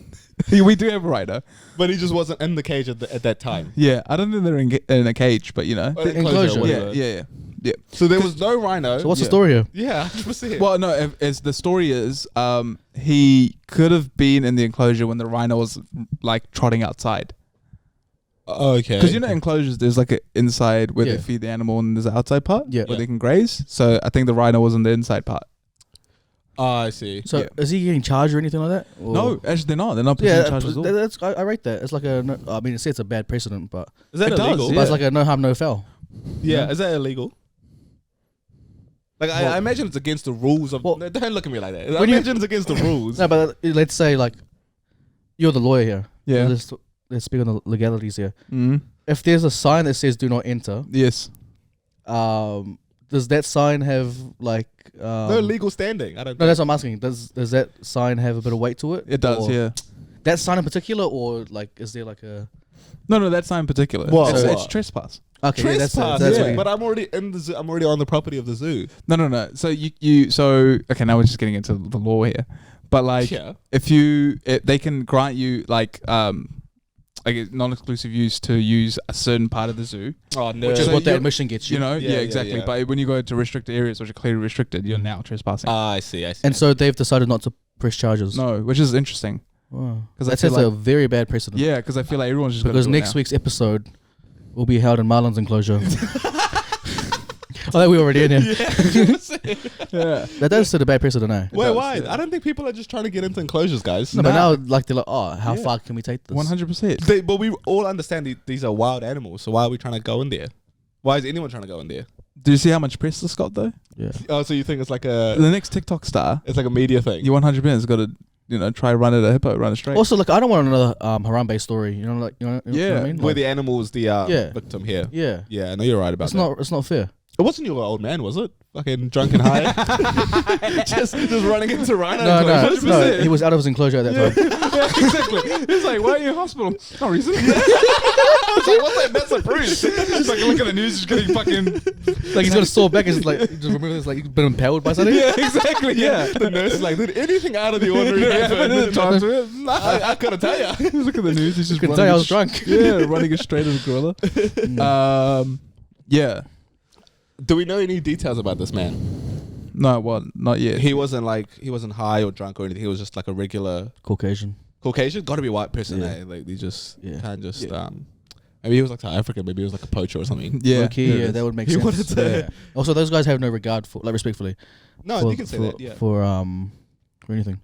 We do have a rhino. But he just wasn't in the cage at that time. Yeah, I don't think they're in a cage, but you know. Or enclosure. whatever. Yeah. So there was no rhino. So what's the Yeah. story here? Yeah, 100%. Well, no, as the story is, he could have been in the enclosure when the rhino was like trotting outside. Okay. Because you know enclosures, there's like an inside where Yeah. they feed the animal, and there's an outside part Yeah. where they can graze. So I think the rhino was in the inside part. Oh, I see. So Yeah. is he getting charged or anything like that? Or? No, actually they're not. They're not pushing Yeah, charges at all. that's I rate that. It's like a. No, I mean, it says it's a bad precedent, but, Is that It does, illegal? but it's like a no harm, no foul. Yeah, is that illegal? Like, Well- I imagine it's against the rules of... Well- No, don't look at me like that. I When you- imagine it's against the rules. No, but let's say like you're the lawyer here. Yeah. Let's speak on the legalities here. Mm. If there's a sign that says "Do not enter," Yes. does that sign have like No legal standing. I don't No, think. that's what I'm asking. Does that sign have a bit of weight to it? It does, Or yeah. That sign in particular, or like, is there like a No, that's not in particular. What? It's, What? it's trespass. okay? Yeah, Trespass, that's yeah. what But I'm already in the zoo. I'm already on the property of the zoo. No. So okay, now we're just getting into the law here. But like, Yeah. if they can grant you like non-exclusive use to use a certain part of the zoo. Oh, no. which is So what that you're- admission gets you. You know, Yeah, yeah, yeah, exactly. yeah. But when you go to restricted areas which are clearly restricted, you're now trespassing. I see. And so they've decided not to press charges. No, which is interesting. Wow. 'Cause I That feel sets a like- very bad precedent. Yeah, because I feel like everyone's just Because gonna do it next now. week's episode will be held in Marlan's enclosure. I think we're already in here. Yeah. That does set a bad precedent, eh? Wait, does, why? yeah. I don't think people are just trying to get into enclosures, guys. No, but Nah. now like they're like, oh, how Yeah. far can we take this? 100%. But we all understand these are wild animals, so why are we trying to go in there? Why is anyone trying to go in there? Do you see how much press this got though? Yeah. Oh, so you think it's like The a next TikTok star, media thing? you 100% has got to try run at a hippo, run it straight. Also, like, I don't want another Harambe story. You know, like, you know what I mean? Where Like, the animal is the Yeah. victim here. yeah, Yeah, I know you're right about it's that. not fair. It wasn't your old man, was it? Fucking drunk and high. just running into rhino. No, he was out of his enclosure at that time. Yeah, exactly. It's like, why are you in hospital? No reason. It's like, what's that? That's a bruise. Just like look at the news, just getting fucking. Like he's got a sore back. It's like, just remember this, like he's been impaled by something. Yeah, exactly. Yeah. The nurse is like, did anything out of the ordinary happen? I couldn't tell you. Look at the news. He's just You can running tell I it was drunk. Yeah, running it straight at a gorilla. Yeah. Do we know any details about this man? No, well, not yet. He wasn't high or drunk or anything. He was just like a regular Caucasian. Caucasian. Got to be a white person, Yeah. eh? Like they just Yeah. can't just Yeah. Maybe he was like South African. Maybe he was like a poacher or something. Yeah. Low-key, there it yeah, is. that would make He sense. wanted to- Yeah. Also, those guys have no regard for, like, respectfully. No, for, you can say for, that. Yeah. For anything.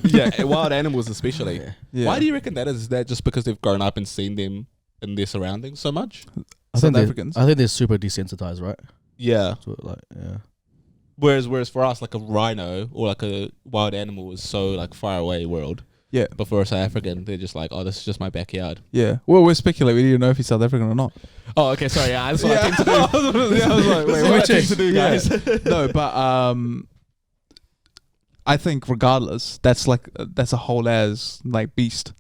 Yeah, wild animals especially. Yeah. Yeah. Why do you reckon that is? Is that just because they've grown up and seen them in their surroundings so much? South Africans? I think they're super desensitized, right? Yeah. So, like, yeah. Whereas for us, like a rhino or like a wild animal is so like far away world. Yeah. But for a South African, they're just like, oh, this is just my backyard. Yeah. Well, we're speculating. We didn't know if he's South African or not. Oh, okay, sorry. Yeah, that's what I tend to do. Yeah, I was like, That's wait, what I what? tend to do, Yeah. guys. No, but I think regardless, that's a whole ass like beast.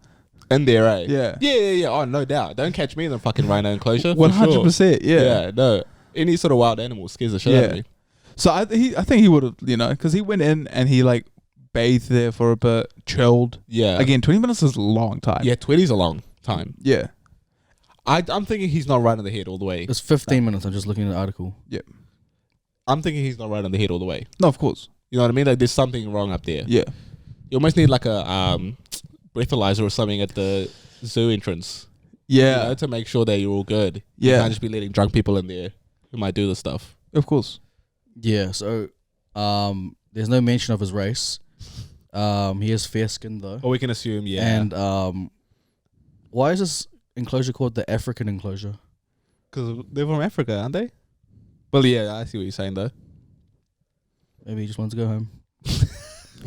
In there, eh? Yeah. Yeah. Oh, no doubt. Don't catch me in the fucking rhino enclosure. 100%. Yeah. Yeah, no. Any sort of wild animal scares the shit out of Yeah. me. So I think he would have, because he went in and he like bathed there for a bit, chilled. Yeah. Again, 20 minutes is a long time. Yeah, 20's a long time. Yeah. I'm thinking he's not right on the head all the way. It's 15 minutes. I'm just looking at the article. I'm thinking he's not right on the head all the way. No, of course. You know what I mean? Like there's something wrong up there. Yeah. You almost need like a breathalyzer or something at the zoo entrance. Yeah. You know, to make sure that you're all good. Yeah. You can't just be letting drunk people in there who might do this stuff. Of course. Yeah. So, there's no mention of his race. He is fair skinned though. Or we can assume, yeah. And why is this enclosure called the African enclosure? Because they're from Africa, aren't they? Well, yeah, I see what you're saying though. Maybe he just wants to go home.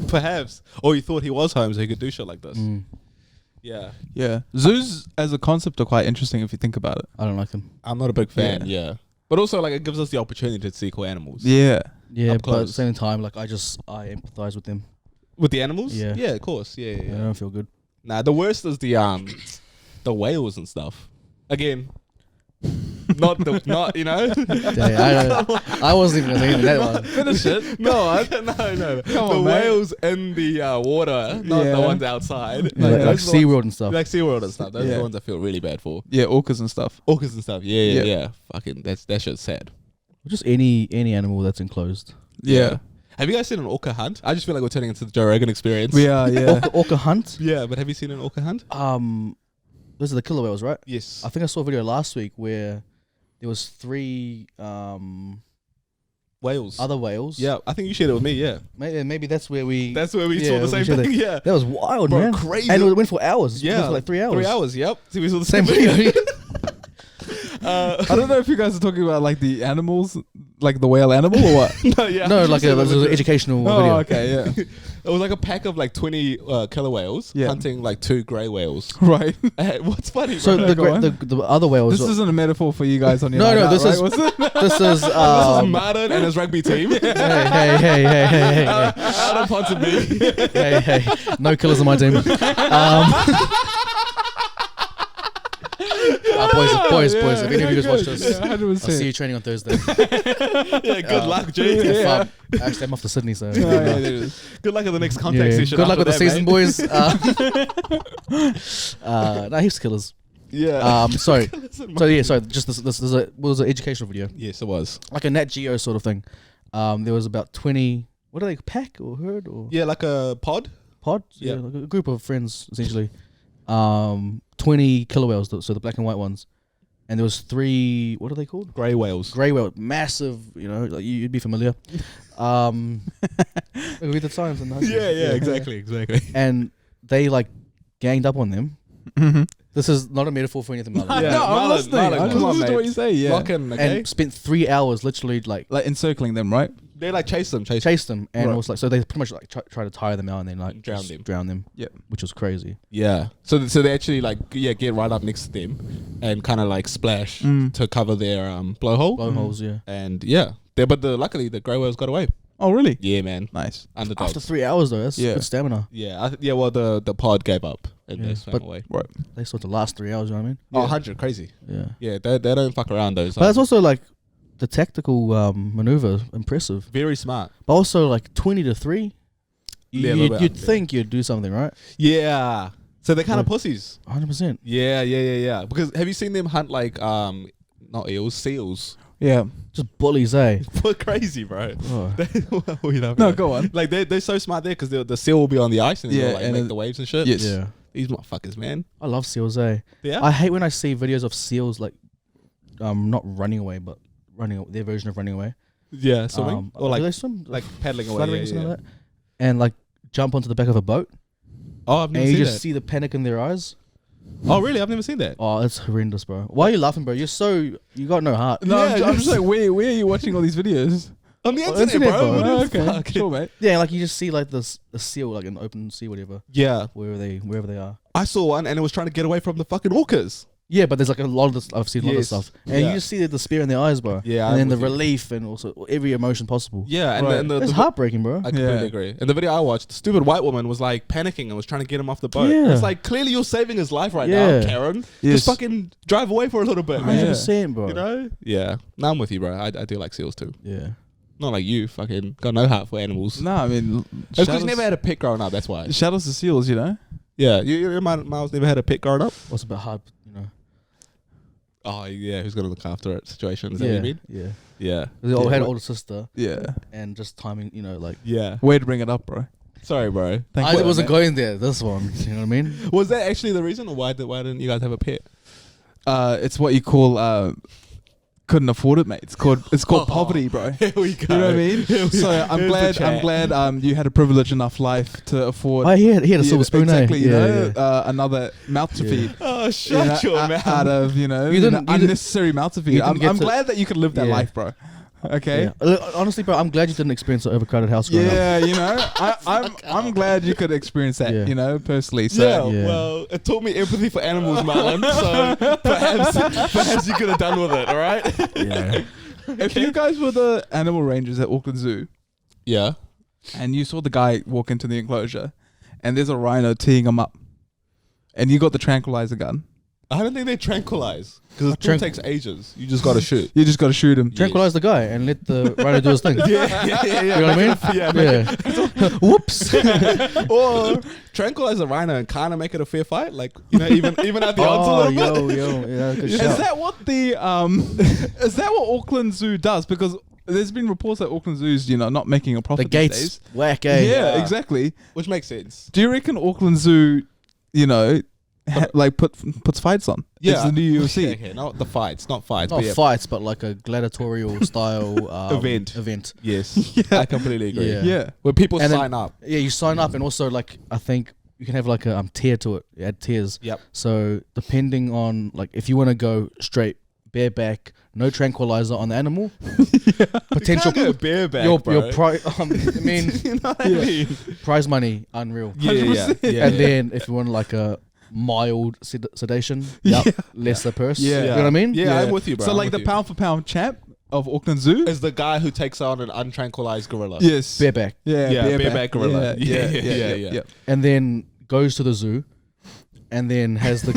Perhaps. Or you thought he was home so he could do shit like this. Yeah. Yeah. Zoos as a concept are quite interesting if you think about it. I don't like them. I'm not a big fan, yeah. But also, like, it gives us the opportunity to see cool animals. Yeah. Yeah, Up but at the close. same time, like I empathize with them. With the animals? Yeah. Yeah, of course. Yeah, I don't feel good. Nah, the worst is the whales and stuff. Again, not you know. Yeah, I wasn't even thinking that one. Finish it. no. Come The on, mate. whales in the water, not Yeah. the ones outside. Yeah, like those are the SeaWorld and stuff. ones- like SeaWorld and stuff. Those are Yeah. the ones I feel really bad for. Yeah, orcas and stuff. Orcas and stuff. Yeah. Yeah. Fucking, that shit's sad. Just any animal that's enclosed. Yeah. Have you guys seen an orca hunt? I just feel like we're turning into the Joe Rogan experience. We are, yeah. Orca hunt. Yeah, but have you seen an orca hunt? Those are the killer whales, right? Yes. I think I saw a video last week where there was 3 Whales. other whales. Yeah, I think you shared it with me, yeah. Maybe that's where we. That's where we Yeah, saw the we same shared thing, it. yeah. That was wild, Bro, man. crazy. And it went for hours. It Yeah. went for like 3 hours. 3 hours, yep. See, we saw the Same same video. video. I don't know if you guys are talking about like the animals, like the whale animal or what. No, yeah. No, like it was an educational Oh, video. okay, yeah. It was like a pack of like 20 killer whales Yeah. hunting like 2 grey whales. Right. What's funny, So bro? Go on. the other whales. This isn't a metaphor for you guys on your No, night no, out, this right? is- Was it? this is This is Marlan and his rugby team. hey. Out of Ponsonby. hey. No killers on my team. Boys. If any of you guys watch this, Yeah, 100%. I'll see you training on Thursday. Yeah, good luck, G. Yeah. Actually, I'm off to Sydney, so. Oh, yeah, there it is. Good luck at the next contact session. Good luck with after the that, season, mate. boys. Nah, he's killers. Yeah. Sorry. So yeah, sorry. Just this was an educational video, Yes, it was. like a Nat Geo sort of thing. There was about 20. What are they? Pack or herd or Yeah, like a pod. pod? Yeah. Like a group of friends essentially. 20 killer whales, so the black and white ones, and there was 3. What are they called? Grey whales. Grey whale, massive. You know, like you'd be familiar. Read the signs and Exactly. And they like ganged up on them. Mm-hmm. This is not a metaphor for anything like that. Yeah, No, I'm Marlan, listening. Marlan, I'm just come on, listening to what mate. you say, yeah. Lock in, okay? And spent 3 hours literally like Like encircling them, right? They like chase them. chased them, and Right. it was like, so they pretty much like try to tire them out and then like Drown just them. drown them. Yep. Which was crazy. Yeah. So they actually like get right up next to them and kind of like splash Mm. to cover their blowhole. Blowholes, yeah. And yeah, luckily the grey whales got away. Oh, really? Yeah, man. Nice. Underdogs. After 3 hours though, that's Yeah. good stamina. Yeah, well the pod gave up and Yeah, they swam but- away. Right. They still had the last 3 hours. You know what I mean? Oh, 100, crazy. Yeah. Yeah, they don't fuck around those. But that's also like the tactical maneuver impressive. very smart. But also like 20 to 3. Yeah, a little bit You'd up there. think you'd do something, right? Yeah. So they're kind of Yeah. pussies. 100%. Yeah. Because have you seen them hunt like not eels, seals? Yeah. Just bullies, eh? What crazy, bro. Oh. What are you laughing No, at? go on. Like they're so smart there because the seal will be on the ice and Yeah, they'll like and make it- the waves and shit. Yes. Yeah. These motherfuckers, man. I love seals, eh? Yeah. I hate when I see videos of seals like not running away, but their version of running away. Yeah, swimming or do like they swim? like paddling away. Fluttering Yeah, or something yeah. like that? And like jump onto the back of a boat, Oh, I've and never you seen just that. see the panic in their eyes. Oh, really? I've never seen that. Oh, it's horrendous, bro. Why are you laughing, bro? You got no heart. No, Yeah, I'm just like, where are you watching all these videos? On the Oh, internet, internet, bro. bro. What Oh, the okay. fuck? Sure, mate. Yeah, like you just see like a seal like in the open sea, whatever, Yeah, wherever they are. I saw one and it was trying to get away from the fucking orcas. Yeah, but there's like a lot of this. I've seen a lot of Yes. stuff, and Yeah. you just see the despair in their eyes, bro. Yeah, and I'm then the with you. relief and also every emotion possible. Yeah, and Right. then It's heartbreaking, bro. I completely Yeah. agree. In the video I watched, the stupid white woman was like panicking and was trying to get him off the boat. Yeah. It's like clearly you're saving his life right Yeah. now, Karen. Yes. Just fucking drive away for a little bit, man. 100%, bro. You know? Yeah. No, I'm with you, bro. I do like seals too. Yeah. Not like you, fucking got no heart for animals. No, I mean, It's because you never had a pet growing up. That's why. shadows the seals, you know. Yeah, you Miles never had a pet growing up. What's a bit hard, you know? Oh yeah, who's gonna look after it? Situation. Is that what you mean? Yeah. Yeah. They all Yeah, had an what- older sister, Yeah. and just timing, like. Yeah. Way to bring it up, bro. Sorry, bro. Thank I you, wasn't man. going there. This one, you know what I mean? Was that actually the reason, or why didn't you guys have a pet? It's what you call couldn't afford it, mate. It's called poverty, bro. Here we go. You know what I mean? So I'm Here's glad the chat. you had a privileged enough life to afford. Oh, he had a silver spoon, exactly. eh? You Yeah, know, yeah. another mouth to Yeah. feed. Oh, you shut know, your mouth. out of You didn't- unnecessary mouth to feed. didn't I'm get to- glad that you could live that Yeah. life, bro. Okay. Yeah. Look, honestly, bro, I'm glad you didn't experience an overcrowded house growing up. Yeah, you know, I'm glad you could experience that. Yeah. You know, personally. Yeah, So Yeah. well, it taught me empathy for animals, Marlan. So perhaps you could have done with it. All right. Yeah. if you guys were the animal rangers at Auckland Zoo Yeah. and you saw the guy walk into the enclosure and there's a rhino teeing him up, and you got the tranquilizer gun, I don't think they tranquilize because it Tranq- takes ages. You just got to shoot. you just got to shoot him. Tranquilize the guy and let the rhino do his thing. Yeah. You know what I mean? Yeah. Whoops. Or tranquilize a rhino and kind of make it a fair fight. Like, even at the odds a little bit. yo. Yeah, good Is shout. that what the is that what Auckland Zoo does? Because there's been reports that Auckland Zoo's not making a profit The gates these whack, days. eh? Yeah, Yeah. exactly. Which makes sense. Do you reckon Auckland Zoo, puts fights on? It's the new UFC. Okay, not the fights, not fights. Not but yeah. fights, but like a gladiatorial style Event. Yes, I completely agree. Yeah. Yeah. Where people And then- sign up. Yeah, you sign up, and also like I think you can have like a tier to it. You add tiers. Yep. So depending on like if you want to go straight bareback, no tranquilizer on the animal, potential You can't go bareback, your bro. I mean You know what I mean? prize money unreal. Yeah. And then if you want like a mild sedation, lesser purse. Yeah. You know what I mean? Yeah, I'm with you, bro. So I'm like with the you. pound for pound champ of Auckland Zoo. is the guy who takes on an untranquilized gorilla. Yes. Bareback. Yeah, bareback gorilla. Yeah. Yeah. And then goes to the zoo and then has the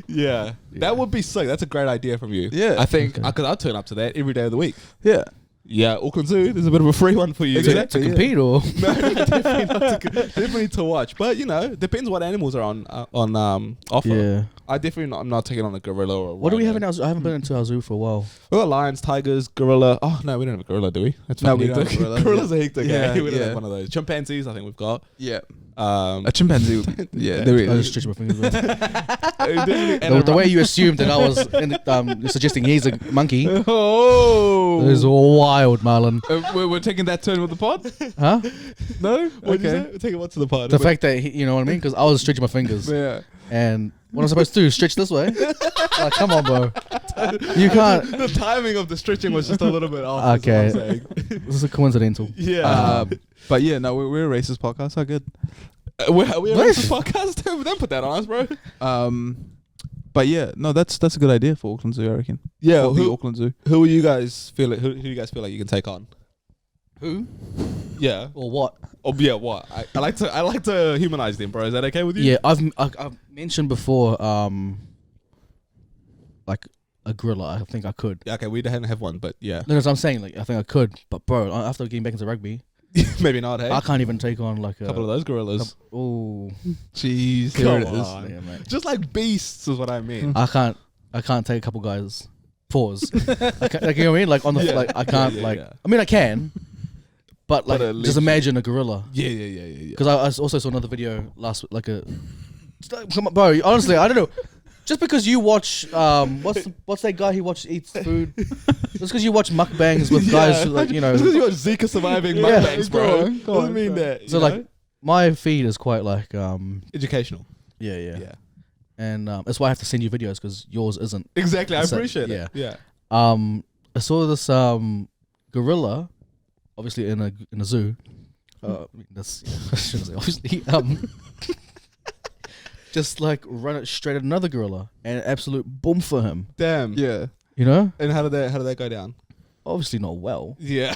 Yeah. That would be sick. That's a great idea from you. Yeah. I think, Okay. because I'll turn up to that every day of the week. Yeah. Yeah, Auckland Zoo, there's a bit of a free one for you. Exactly. to Yeah. compete or No, definitely not definitely to watch. But, depends what animals are on offer. yeah. I'm not taking on a gorilla or a What do we have in rhino. our zoo? I haven't been into our zoo for a while. We got lions, tigers, gorilla. Oh, no, we don't have a gorilla, do we? That's No, fucking we don't have hectic. a gorilla. Gorillas are hectic. Yeah, We don't yeah. have one of those. Chimpanzees, I think we've got. Yeah. Um, A chimpanzee. Yeah, there I we just stretch my fingers. and The way you assumed that I was suggesting he's a monkey Oh. is wild, Marlan. We're taking that turn with the pod? Huh? No? What did you say? Take it what to the pod. The fact that you know what I mean? Because I was stretching my fingers, Yeah. and what am I supposed to do? Stretch this way? Like, come on, bro. You can't. the timing of the stretching was just a little bit off. Okay. Is what I'm saying. This is coincidental. Yeah. But yeah, no, we're a racist podcast. How good. We're a What? racist podcast. Don't put that on us, bro. But yeah, no, that's a good idea for Auckland Zoo, I reckon. Yeah. For the Auckland Zoo. Who are you guys feel like? Who do you guys feel like you can take on? Who Yeah. or what? Oh yeah. What? I like to humanize them, bro. Is that okay with you? Yeah, I've mentioned before, like a gorilla. I think I could. Yeah. Okay. We don't have one, but yeah. No, that's what I'm saying. Like, I think I could, but bro, after getting back into rugby, Maybe not. Hey. I can't even take on like A couple of those gorillas. Oh, Jeez, Come here it is. on. yeah, mate. Just like beasts is what I mean. I can't take a couple guys. Pause. I can't, like, you know what I mean? Like on the Yeah. like, I can't Yeah, like. yeah. I mean, I can, but like, at just least- imagine a gorilla. Yeah. Because I also saw another video like a. Come on, bro. Honestly, I don't know. Just because you watch, what's that guy who eats food? Just because you watch mukbangs with guys, who, like, you know. Just because you watch Zika surviving Yeah. mukbangs, Go bro. on, go Doesn't on, mean go on. that. So you like, know? my feed is quite like educational. yeah. And that's why I have to send you videos because yours isn't. Exactly. I So, appreciate it. Yeah. I saw this gorilla, obviously in a zoo. That's I shouldn't say obviously. Just like run it straight at another gorilla and absolute boom for him. Damn. Yeah. You know, And how did that go down? obviously not well. Yeah.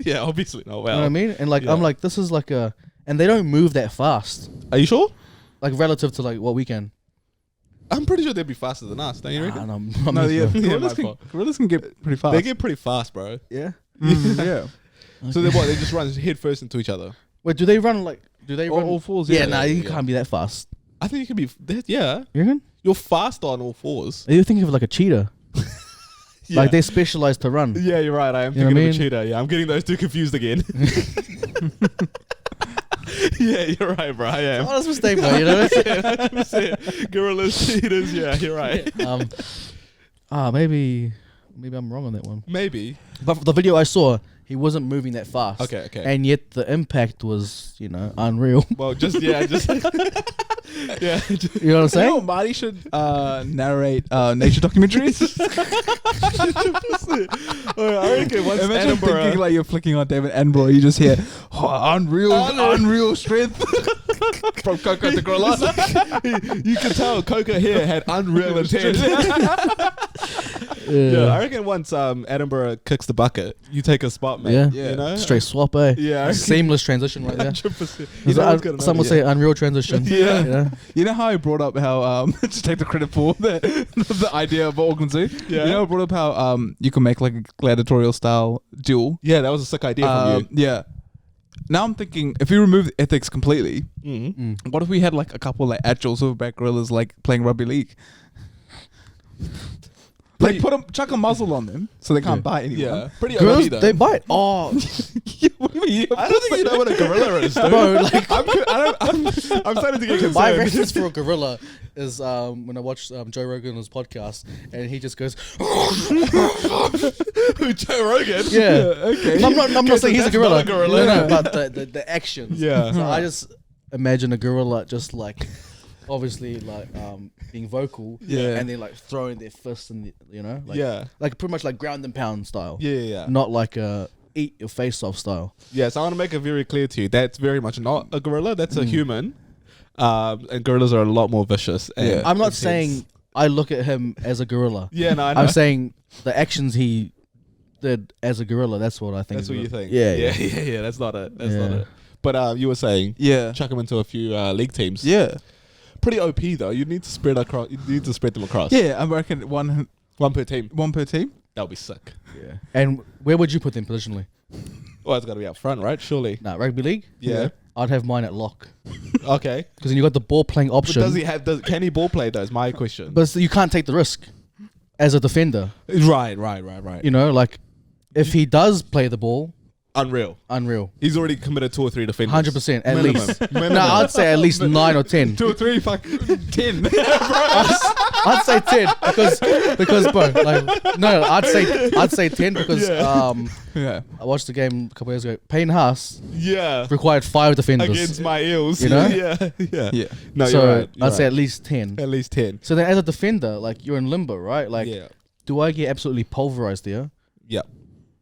Yeah. Obviously not You know well. what I mean? And like Yeah. I'm like, this is like and they don't move that fast, Are you sure? like relative to like what we can. I'm pretty sure they'd be faster than us. Don't you reckon? Nah, No, yeah, Yeah, gorillas, my can, fault. gorillas can get pretty fast. They get pretty fast, bro. Yeah. Yeah. So they what? They just run head first into each other. Wait, do they run like? Do they run All fours. Yeah, Yeah. nah, you yeah. can't be that fast. I think you can be. Yeah, You reckon? you're fast on all fours. Are you thinking of like a cheetah? Yeah. Like they're specialized to run. Yeah, you're right. I am You know thinking what I of a mean? cheetah. Yeah, I'm getting those two confused again. Yeah, you're right, bro. I am. Honest mistake, bro. You know. 100%. Gorillas, cheetahs. Yeah, you're right. Maybe I'm wrong on that one. Maybe. But for the video I saw, he wasn't moving that fast. Okay. And yet the impact was, unreal. Well, just yeah. You know what I'm You know, saying? Marty should narrate nature documentaries. I reckon once Imagine Edinburgh. thinking like you're flicking on David Attenborough, you just hear unreal strength from Coco the gorilla. You can tell Coca here had unreal intent. Yeah, I reckon once Edinburgh kicks the bucket, you take a spot, man. Yeah. You know? Straight swap, eh? Yeah, I reckon. Seamless transition right there. 100%. Some would say unreal transition. Yeah. You know how I brought up how to take the credit for the idea of Auckland Zoo. Yeah. You know I brought up how you can make like a gladiatorial style duel. Yeah, that was a sick idea from you. Yeah. Now I'm thinking, if we remove the ethics completely, Mm-hmm. what if we had like a couple like actual silverback gorillas like playing rugby league? Like chuck a muzzle on them so they can't bite anyone. Yeah, pretty Girls, OP though. they bite. Oh, What do you mean? I don't think you know what a gorilla is, dude. bro, like I'm starting to get my concerned. reference for a gorilla is when I watched Joe Rogan's podcast and he just goes, Joe Rogan. yeah. Okay. I'm not so saying he's a that's gorilla. not a gorilla. No, but the actions. Yeah. So I just imagine a gorilla just like, obviously like being vocal. Yeah. And then like throwing their fists and like Yeah. like pretty much like ground and pound style. Yeah. Not like a eat your face off style. Yes, I want to make it very clear to you. That's very much not a gorilla. That's a human. And gorillas are a lot more vicious. And Yeah. I'm not intense. saying I look at him as a gorilla. Yeah, no, I know. I'm saying the actions he did as a gorilla. That's what I think. That's what you think. Yeah. Yeah. That's not it. That's not Yeah. it. But you were saying, Yeah. chuck them into a few league teams. Yeah. Pretty OP though. You need to spread across. You need to spread them across. Yeah, I reckon one per team. per team. That would be sick. Yeah. And where would you put them positionally? Well, it's got to be up front, right? Surely. Nah, rugby league. Yeah. I'd have mine at lock Okay. because then you got the ball playing But option. does he have? Can he ball play? Though is my question. But you can't take the risk as a defender. Right. You know, like if he does play the ball, Unreal. unreal. He's already committed 2 or 3 defenders. 100% at Minimum. least. Minimum. No, I'd say at least 9 or 10. 2 or 3, fuck 10. I'd say 10 because bro, like no, I'd say 10 because Yeah. I watched the game a couple years ago. Payne Haas Yeah. required 5 defenders. Against my eels. You know? Yeah. Yeah. No, So you're right. I'd say at least 10. at least 10. So then as a defender, like you're in limbo, right? Like Yeah. do I get absolutely pulverized there? Yeah.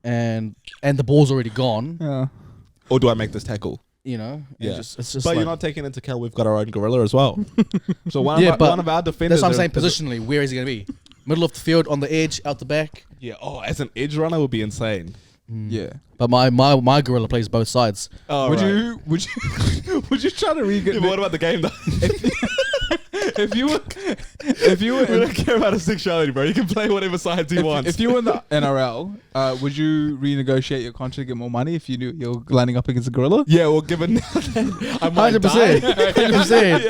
And the ball's already gone, Yeah. Or do I make this tackle? and Yeah. it's just But like, you're not taking into account we've got our own gorilla as well. So one, Yeah, of, but one of our defenders. that's what I'm saying. is- Positionally, where is he gonna be? Middle of the field, on the edge, out the back. Yeah. Oh, as an edge runner would be insane. Yeah. But my gorilla plays both sides. Oh, Would right. you would you try to Yeah, but what about the game though? if you were We don't care about his sexuality, bro. You can play whatever sides he wants. if you were in the NRL, would you renegotiate your contract to get more money if you knew you're lining up against a gorilla? Yeah, well, given I might 100%, die. 100%,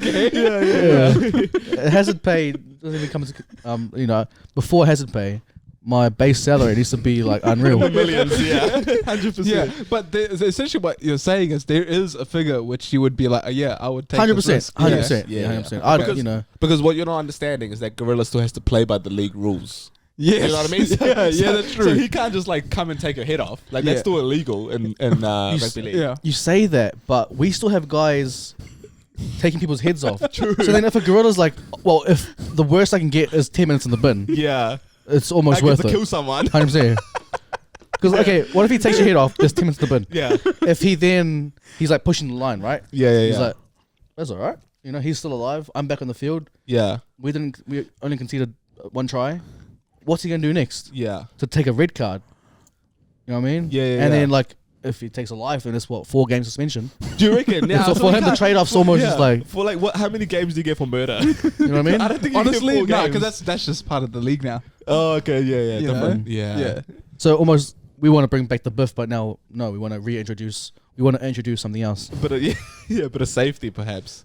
100%. Yeah. Hazard pay doesn't even come to before hazard pay. My base salary needs to be like unreal. Millions, yeah. 100%. Yeah, but essentially what you're saying is there is a figure which you would be like, yeah, I would take 100%, this risk. 100%, Yeah. 100%. I'd, Because- Because what you're not understanding is that gorilla still has to play by the league rules. Yes. You know what I mean? Yeah, that's true. So he can't just like come and take your head off. Like Yeah. that's still illegal in rugby league. Yeah. You say that, but we still have guys taking people's heads off. True. So then if a gorilla's like, well, if the worst I can get is 10 minutes in the bin, Yeah. it's almost I get worth to it. kill someone. 100%. Because, okay, what if he takes your head off, there's 10 minutes in the bin? Yeah. If he's like pushing the line, right? Yeah. He's like, that's all right. You know, he's still alive. I'm back on the field. Yeah. We only conceded 1 try. What's he going to do next? Yeah. To take a red card. You know what I mean? Yeah, And then, like, if he takes a life, then it's 4 game suspension. Do you reckon? Yeah. So for him, the trade-off's almost just like, for like what? How many games do you get for murder? you know what I mean? I don't think you Honestly, get 4 no, games. because that's just part of the league now. Oh, okay. Yeah. You know? Different. Yeah. Yeah. So almost we want to bring back the biff, but now no, we want to introduce something else. But yeah, but a safety perhaps.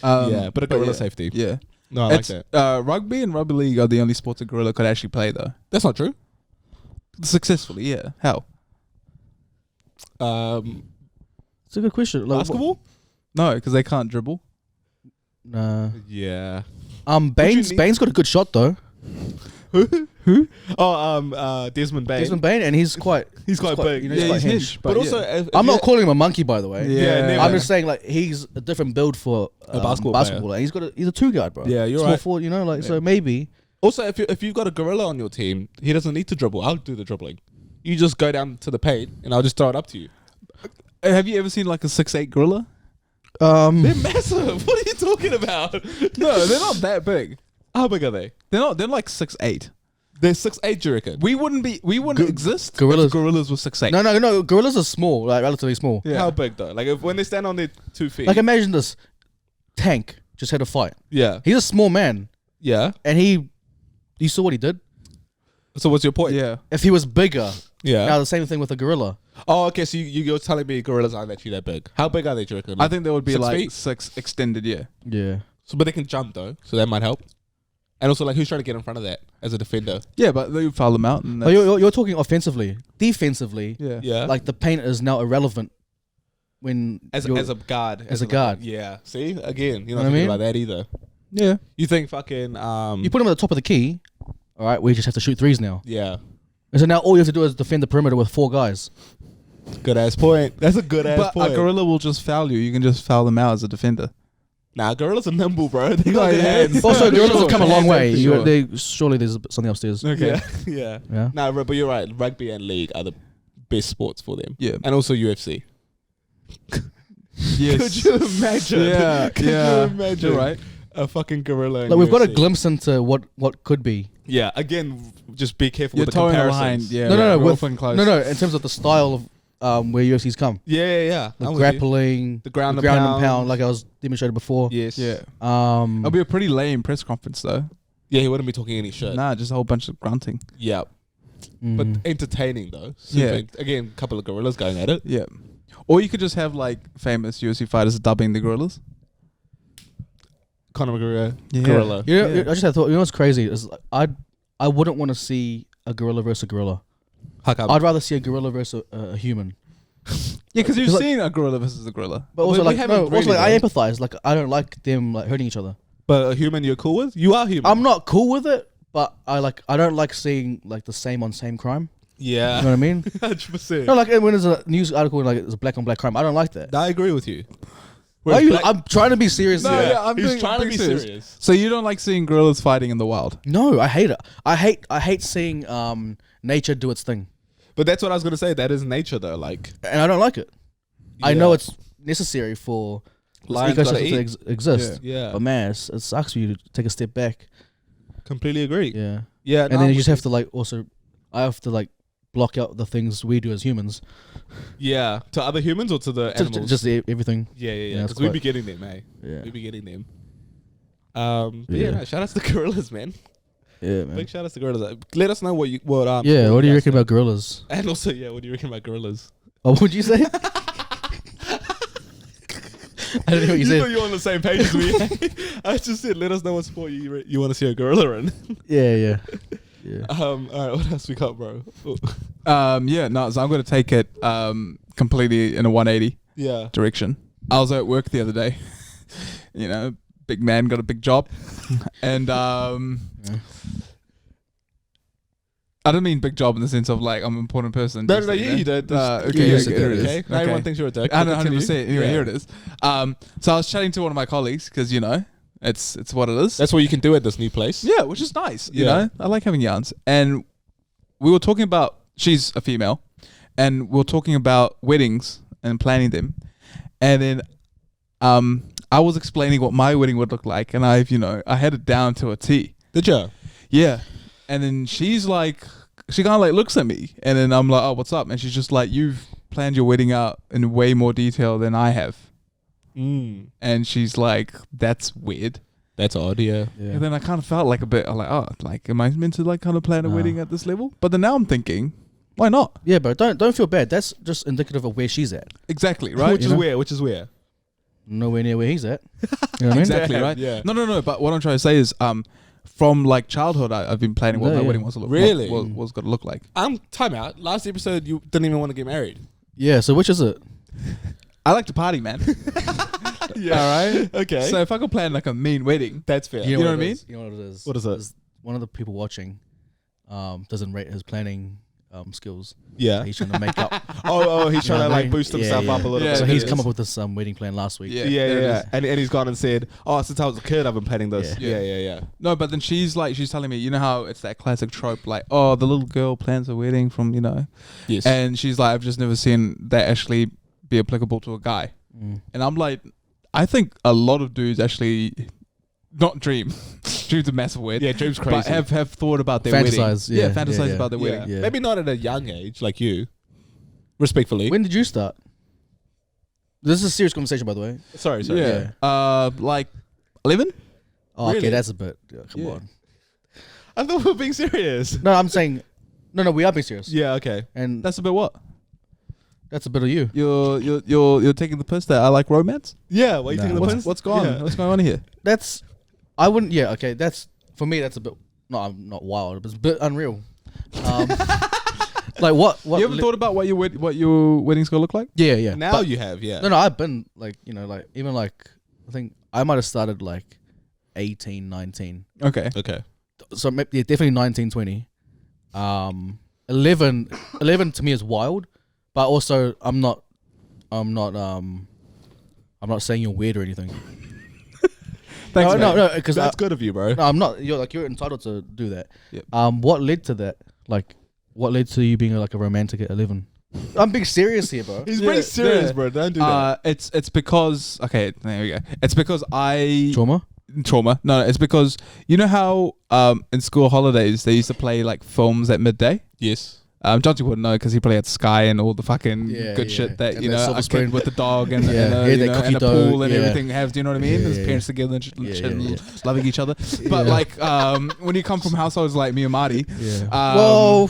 Yeah, but a gorilla yeah. safety. Yeah. No, I like It's, that. rugby and rugby league are the only sports a gorilla could actually play, though. That's not true. Successfully, yeah. How? It's a good question. Like, Basketball? No, because they can't dribble. Nah. Yeah. Bane's need- Bane's got a good shot though. Who? Oh, Desmond Bain. Desmond Bane, and he's quite big. You know, Yeah, he's quite he's hinge. hinge, But yeah. also, if I'm you- not calling him a monkey, by the way. Yeah, never. I'm just saying like he's a different build for A basketball player. Like, he's a two guard, bro. Yeah, you're Small right. forward, you know, like Yeah. so maybe. Also, if you've got a gorilla on your team, he doesn't need to dribble. I'll do the dribbling. You just go down to the paint, and I'll just throw it up to you. Have you ever seen like a 6'8" gorilla? They're massive. What are you talking about? No, they're not that big. How big are they? They're not. They're like 6'8". They're 6'8", you reckon? We wouldn't exist. gorillas- If gorillas were 6'8". No. Gorillas are small, like relatively small. Yeah. How big though? Like when they stand on their 2 feet. Like imagine this: Tank just had a fight. yeah, He's a small man, yeah. and you saw what he did. So what's your point? Yeah. If he was bigger, yeah. now the same thing with a gorilla. Oh, okay. So you're telling me gorillas aren't actually that big? How big are they, do you reckon? I think they would be 6 like feet? 6 extended. Yeah. Yeah. So, but they can jump though, so that might help. And also, like, who's trying to get in front of that as a defender? Yeah, but they would foul them out. And But you're talking offensively, defensively. yeah. Yeah, Like the paint is now irrelevant when as you're- a guard. as a guard. Yeah. See, again, you're Know not what I thinking mean? about that either. Yeah. You think fucking you put him at the top of the key. All right, we just have to shoot threes now. yeah. And so now all you have to do is defend the perimeter with 4 guys. Good ass point. That's a good ass But point. a gorilla will just foul you. You can just foul them out as a defender. Nah, gorillas are nimble, bro. They got Oh, good yeah. hands. Also, gorillas have come a long way. For sure. Surely there's something upstairs. Okay. Yeah, yeah. Yeah. Nah, but you're right. Rugby and league are the best sports for them. Yeah. And also UFC. Yes. Could you imagine? Yeah. Could yeah. you imagine? You're right. A fucking gorilla. In Like we've got a UFC. glimpse into what could be. Yeah. Again, just be careful You're with the towing the line. comparisons. Yeah. No, we're with- often close. No, in terms of the style of where UFC's come, Yeah. the I'm with you. grappling, The ground and and pound. pound, like I was demonstrated before. Yes. Yeah. It'll be a pretty lame press conference though. Yeah, he wouldn't be talking any shit. Nah, just a whole bunch of grunting. Yeah. But entertaining though. Yeah. Super, again, a couple of gorillas going at it. Yeah. Or you could just have like famous UFC fighters dubbing the gorillas. Conor McGregor, Yeah. gorilla. Yeah, Yeah. I just had thought. You know what's crazy is like, I wouldn't want to see a gorilla versus a gorilla. How come? I'd rather see a gorilla versus a human. Yeah, because you've Like- seen a gorilla versus a gorilla. But also We like haven't no, also really, like I though. empathize. Like I don't like them like hurting each other. But a human you're cool with? You are human. I'm not cool with it, but I don't like seeing like the same on same crime. Yeah. You know what I mean? 100%. No, like when there's a news article and like it's a black on black crime, I don't like that. I agree with you. Why are you? Black- I'm trying to be serious. No, here. yeah, I'm He's being- trying to being be serious. serious. So you don't like seeing gorillas fighting in the wild? No, I hate it. I hate seeing nature do its thing, But that's what I was gonna say. That is nature, though. Like and I don't like it. I know Yeah. it's necessary for this Lions gotta ecosystem to eat. exist. Yeah. But man, it sucks for you to take a step back. completely agree. Yeah. Yeah. And then you just have to like also, I have to like block out the things we do as humans. Yeah. To other humans or to the Just, animals? just everything. yeah. yeah, it's Because we quite- be getting them, eh? Yeah. We be getting them. But yeah, Yeah. no, shout outs to gorillas, man. Yeah, man. Big shout outs to gorillas. Let us know what Yeah, what do you guys reckon know. about gorillas? And also, yeah, what do you reckon about gorillas? Oh, what would you say? I don't know what you thought said. you were on the same page as me. I just said, let us know what sport you want to see a gorilla in. Yeah. All right, what else we got, bro? Oh, Yeah, no, so I'm going to take it completely in a 180 yeah. direction. I was at work the other day. You know, big man got a big job. And I don't mean big job in the sense of like I'm an important person. No, just, you did. Okay, Yes, okay, it here is. it is. Okay. Now everyone thinks you're a dick. 100%. Anyway, Yeah. here it is. So I was chatting to one of my colleagues because, you know, it's what it is. That's what you can do at this new place. Yeah, which is nice. You Yeah. know, I like having yarns. And we were talking about, she's a female, and we were talking about weddings and planning them. And then I was explaining what my wedding would look like, and I had it down to a T. Did you? Yeah. And then she's like, she kind of like looks at me, and then I'm like, oh, what's up? And she's just like, you've planned your wedding out in way more detail than I have. And she's like, that's weird. That's odd, yeah. And then I kind of felt like a bit, I'm like, oh, like, am I meant to like kind of plan a No. wedding at this level? But then now I'm thinking, why not? Yeah, but don't feel bad. That's just indicative of where she's at. Exactly, right? Which You is know? where? Which is where? nowhere near where he's at. You know what I mean? Exactly, Yeah, right? yeah. No. But what I'm trying to say is, from like childhood, I've been planning what Yeah, my yeah. wedding was to look. Really? What's going to look like? Time out. Last episode, you didn't even want to get married. Yeah. So which is it? I like to party, man. Yeah. All right. Okay. So if I could plan like a mean wedding, that's fair. You know what I it mean? is? You know what it is? What is it? Is one of the people watching doesn't rate his planning skills. Yeah. He's trying to make up. Oh, he's trying You know to what I like mean? boost himself Yeah, up a little yeah. bit. So it he's is. come up with this wedding plan last week. Yeah. Yeah, there it yeah. is. And he's gone and said, "Oh, since I was a kid, I've been planning this." Yeah. Yeah. no, but then she's telling me, you know how it's that classic trope, like, oh, the little girl plans a wedding from, Yes. and she's like, I've just never seen that actually be applicable to a guy. Mm. And I'm like, I think a lot of dudes actually not dream. Dream's a massive word. Yeah, dream's crazy. But have thought about their Fantasize, wedding. yeah, fantasize yeah. about their Yeah. wedding. Yeah. Maybe not at a young age like you. Respectfully. When did you start? This is a serious conversation, by the way. Sorry. Yeah. Like 11? Oh, Really? okay, that's a bit. Come Yeah. on. I thought we were being serious. No, I'm saying. No, we are being serious. Yeah, okay. And That's a bit what? that's a bit of you. You're taking the piss that I like romance? Yeah, what are you Nah. taking the What's- piss? What's going on? Yeah. What's going on here? That's. I wouldn't. Yeah. Okay. That's for me. That's a bit. No, I'm not wild, but it's a bit unreal. Like what? You ever thought about what your wedding's gonna look like? Yeah, yeah. Now But- you have, yeah. No, I've been like like even like I think I might have started like 18, 19. Okay. Okay. So maybe definitely 19, 20. 11 to me is wild, but also I'm not saying you're weird or anything. Thanks, no, man. because That's good of you, bro. no, I'm not. You're entitled to do that. Yep. What led to that? Like, what led to you being like a romantic at 11? I'm being serious here, bro. He's Yeah, pretty serious, yeah. bro. Don't do that. It's because there we go. It's because Trauma. No, it's because you know how in school holidays they used to play like films at midday. Yes. Johnny wouldn't know because he played at Sky and all the fucking Yeah, good yeah. shit that And you that know silver a spoon. kid with the dog and Yeah, and, yeah, you that know, cookie and the dough, pool and yeah. everything have. Do you know what I mean? Yeah, His yeah, parents together and shit, yeah. loving each other. But Yeah. like when you come from households like me and Marty, Yeah. Whoa.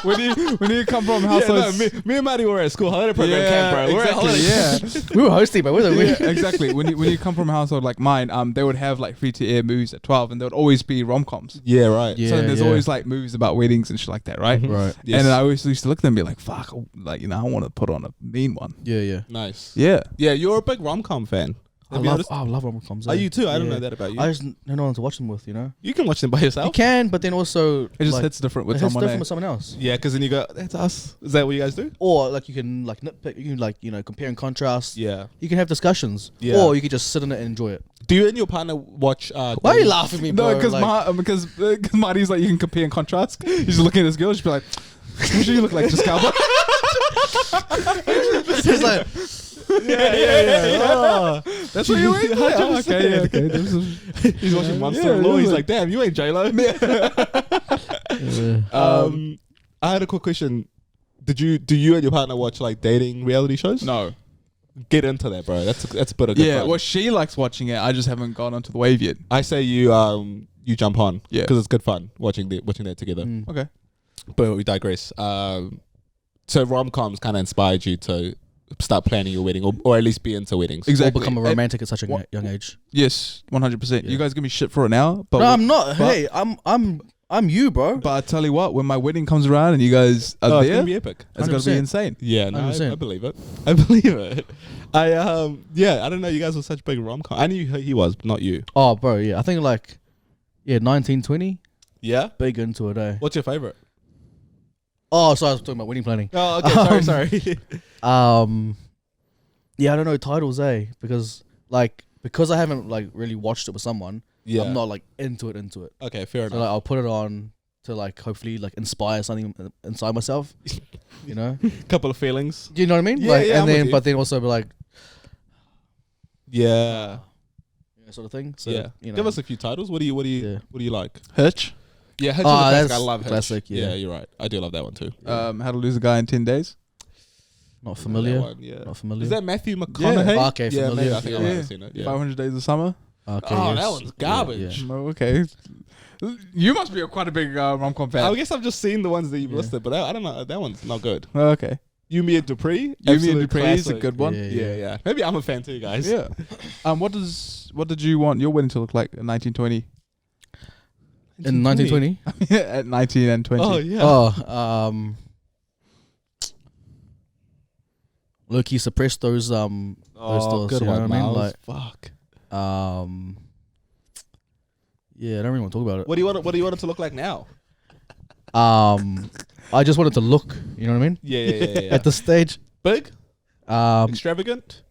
when you come from Yeah, households, no, me and Maddie were at school holiday program camp, bro. We're at exactly, holiday. yeah. We were hosting, but we Yeah, exactly. When you come from a household like mine, they would have like free to air movies at 12, and there would always be rom-coms. Yeah, right. Yeah. So there's always like movies about weddings and shit like that, right? Right. Yes. And then I always used to look at them and be like, "Fuck, like I want to put on a mean one." Yeah. Nice. Yeah. Yeah, you're a big rom-com fan. I Have you noticed? love rom-coms. Are you too? I don't Yeah. know that about you. I just don't know one to watch them with, You can watch them by You yourself. can, but then also It just like, hits different with it hits someone. different eh? with someone else. Yeah, because then you go, that's us. Is that what you guys do? Or like you can like nitpick, you can like compare and contrast. Yeah. You can have discussions. Yeah. Or you can just sit in it and enjoy it. Do you and your partner watch? Why are you dating- laughing at me, bro? No, because Like, because Marty's like you can compare and contrast. He's just looking at this girl, she'd be like, "What do you look like, just cowboy?" it's like, Yeah. Oh, That's what you ain't. Oh, okay, yeah, okay. This is- he's watching Monster in Law. He's like, damn, you ain't J-Lo. I had a quick question. Do you and your partner watch like dating reality shows? No. Get into that, bro. That's a bit of good Yeah, fun. well, she likes watching it. I just haven't gone onto the wave yet. I say you jump on. Yeah. Because it's good fun watching that together. Okay. But we digress. So rom-coms kind of inspired you to start planning your wedding, or at least be into weddings. or Exactly. become a romantic at such a what- young age. Yes, 100%. Yeah. You guys give me shit for it now, but No, I'm not. but- Hey, I'm you, bro. But I tell you what, when my wedding comes around and you guys are It's there, gonna be epic. it's gonna be 100%. insane. Yeah, no, I 100%. believe it. I believe it. I don't know. You guys were such big rom-com. I knew he was, but not you. Oh, bro, yeah. I think like 19, 20. Yeah. Big into it, eh? What's your favorite? Oh, so I was talking about wedding planning. Oh, okay. Sorry. Yeah, I don't know titles, because I haven't like really watched it with someone. Yeah. I'm not like into it. Okay, fair So enough. like, I'll put it on to like hopefully like inspire something inside myself. You know? Couple of feelings. Do you know what I mean? Yeah, like, yeah, I'm and with then you. but then also be like, Yeah. sort of thing. So Yeah. you know, Give us a few titles. What do you like? Hitch. Yeah, Hitch Oh, is a classic. that's I love Hitch. classic, yeah. Yeah, you're right. I do love that one too. How to lose a guy in 10 days. not That familiar. one, yeah. Not familiar. Is that Matthew McConaughey? Oh, okay, Yeah, familiar. maybe. I think I might Yeah. have seen it. Yeah. 500 Days of Summer. Okay, Oh, yes. that one's garbage. Yeah. No, okay. You must be quite a big rom-com fan. I guess I've just seen the ones that you've Yeah. listed, but I don't know. That one's not good. Okay. Yumi and Dupree. Yumi and Absolute Dupree is a classic. good one. Yeah. Maybe I'm a fan too, guys. Yeah. What did you want your wedding to look like in 1920? In 1920. At 19 and 20. Oh yeah. Oh, low-key suppressed those those thoughts, good you know one, what I mean? Miles. Like, Fuck. yeah, I don't really want to talk about it. What do you want it to look like now? I just wanted to look, you know what I mean? Yeah. At this stage. Big, Extravagant.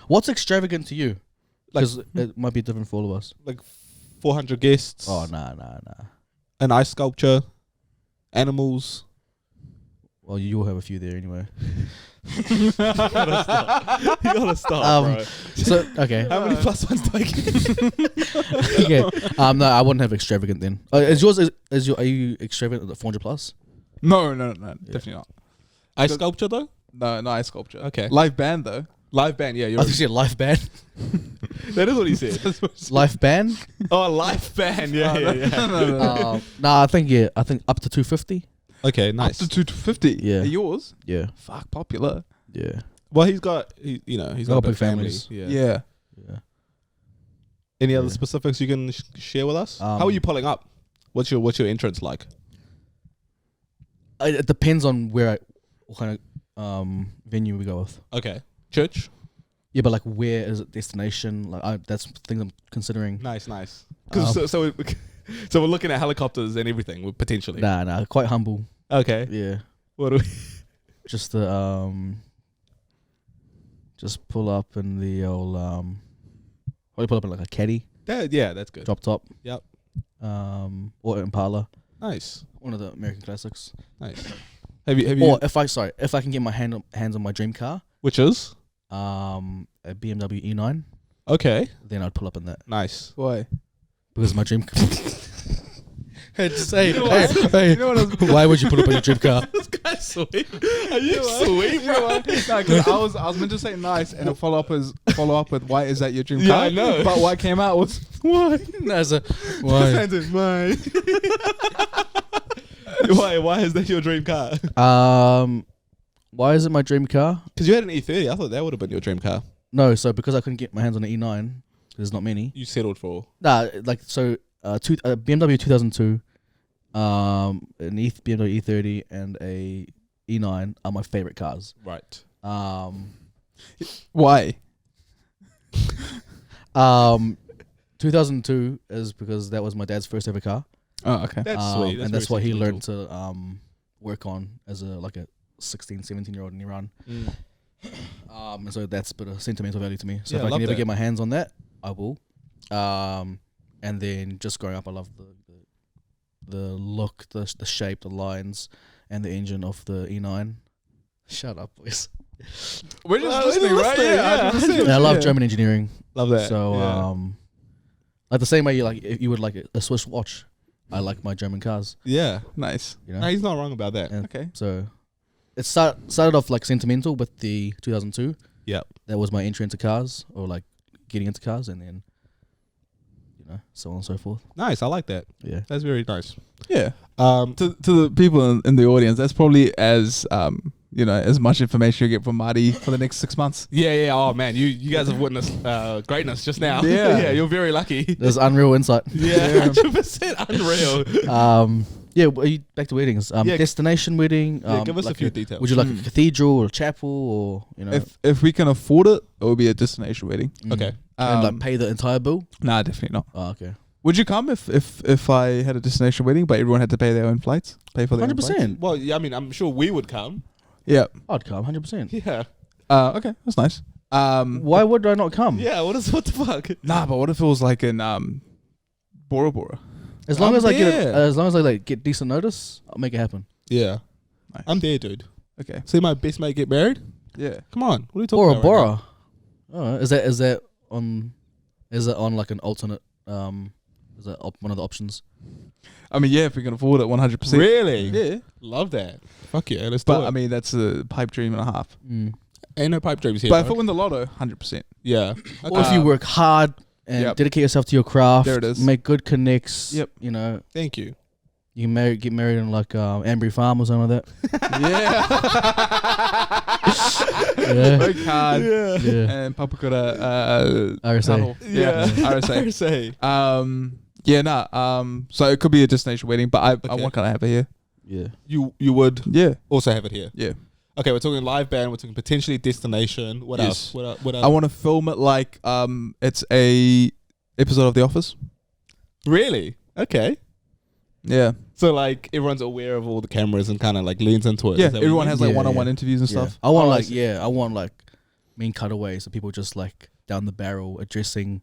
What's extravagant to you? Like- Because it might be different for all of us. like 400 guests. Oh, nah. An ice sculpture, animals. Well, you'll have a few there anyway. You gotta stop, bro. So, okay. How many plus ones do I get? Okay. No, I wouldn't have extravagant then. Are you extravagant at 400 plus? No, definitely not. Ice sculpture though? No, ice sculpture. Okay. Live band though. Live band, yeah. I think you said live band. That is what he said. Live band? Oh, a live band, yeah. Nah, I think up to 250. Okay, Up nice. to 250. Yeah. Yours? Yeah. Fuck, popular. Yeah. Well, he's got a Got big big family. families. Yeah. Yeah. Any other Yeah. specifics you can share with us? How are you pulling up? What's your entrance like? It depends on what kind of venue we go with. Okay, church. Yeah, but like, where is it? Destination? Like, that's things I'm considering. Nice. 'Cause so we're looking at helicopters and everything potentially. Nah, quite humble. Okay. Yeah, What do we? just just pull up in the old probably pull up in like a caddy Yeah, that's good. drop top. Yep. Or Impala, Nice. one of the American classics. Nice. Have you? Or if I can get my hands on my dream car, Which is? a BMW E9, Okay. then I'd pull up in that Nice. Why? because my dream. Hey, just say, what? hey, why would you put up in your dream car? This guy's sweet. Are you sweet, bro? No, 'cause I was meant to say nice, and a follow up with why is that your dream Yeah, car? I know. But what came out was why? That's a why. Why is that your dream car? Why is it my dream car? Because you had an E30. I thought that would have been your dream car. No, so because I couldn't get my hands on an E9, there's not many. You settled for. Nah, like so, BMW 2002, BMW E30 and a E9 are my favorite cars. Right. Why? 2002 is because that was my dad's first ever car. Oh, okay. That's sweet. And that's what he very learned to work on as a 16, 17-year-old in Iran. Mm. And so that's a bit of sentimental value to me. So Yeah, if I I love can ever that. get my hands on that, I will. And then just growing up, I love the look, the shape, the lines, and the engine of the E9. Shut up, boys. We're just Well, listening, right? listening, Yeah, yeah. 100%. And I love Yeah. German engineering. Love that. So, yeah. like the same way you would like a Swiss watch, I like my German cars. Yeah. Nice. You know. No, he's not wrong about that. And Okay. So it started off like sentimental with the 2002. Yep. That was my entry into cars, or like getting into cars, and then so on and so forth. Nice. I like that. Yeah. That's very nice. Yeah. To the people in the audience, that's probably as as much information you get from Marty for the next 6 months. Yeah. Oh man, you guys have witnessed greatness just now. Yeah. Yeah. You're very lucky. There's unreal insight. Yeah. 100% unreal. Yeah. Back to weddings. Yeah. Destination wedding. Yeah, give us like a few details. Would you like a cathedral or a chapel, or If we can afford it, it will be a destination wedding. Okay. and like pay the entire bill? Nah, definitely not. Oh, okay. Would you come if I had a destination wedding, but everyone had to pay their own flights? Pay for their own flights? 100%. Well, yeah, I mean, I'm sure we would come. Yeah. I'd come. 100%. Yeah. Okay, that's nice. Why would I not come? Yeah. What the fuck? Nah, but what if it was like in Bora Bora? As long I'm as I there. get decent notice, I'll make it happen. Yeah. Nice. I'm there, dude. Okay. See my best mate get married? Yeah. Come on. What are you talking Bora about? right now? Bora. Oh, is that on like an alternate? Is that one of the options? I mean, yeah, if we can afford it, 100%. Really? Yeah. Love that. Fuck yeah. Let's do But it. I mean, that's a pipe dream and a half. Ain't no pipe dreams here. But if I dog. win the lotto, 100%. Yeah. Or if you work hard and Yep. dedicate yourself to your craft, There it is. make good connects. Yep. Thank you. You can get married in like Ambury Farm or something like that. Yeah. Very hard. Yeah. And Papakura RSA. tunnel. Yeah. RSA. So it could be a destination wedding, but I want to have it here. Yeah. You would Yeah. also have it here. Yeah. Okay, we're talking live band. We're talking potentially destination. What Yes. else? What else? I want to film it like it's a episode of The Office. Really? Okay. Yeah. So like everyone's aware of all the cameras and kind of like leans into it. Yeah. Is that what you Everyone mean? has like Yeah, one-on-one yeah. interviews and Yeah. stuff. I want Oh, I like see. I want like mean cutaways of people just like down the barrel addressing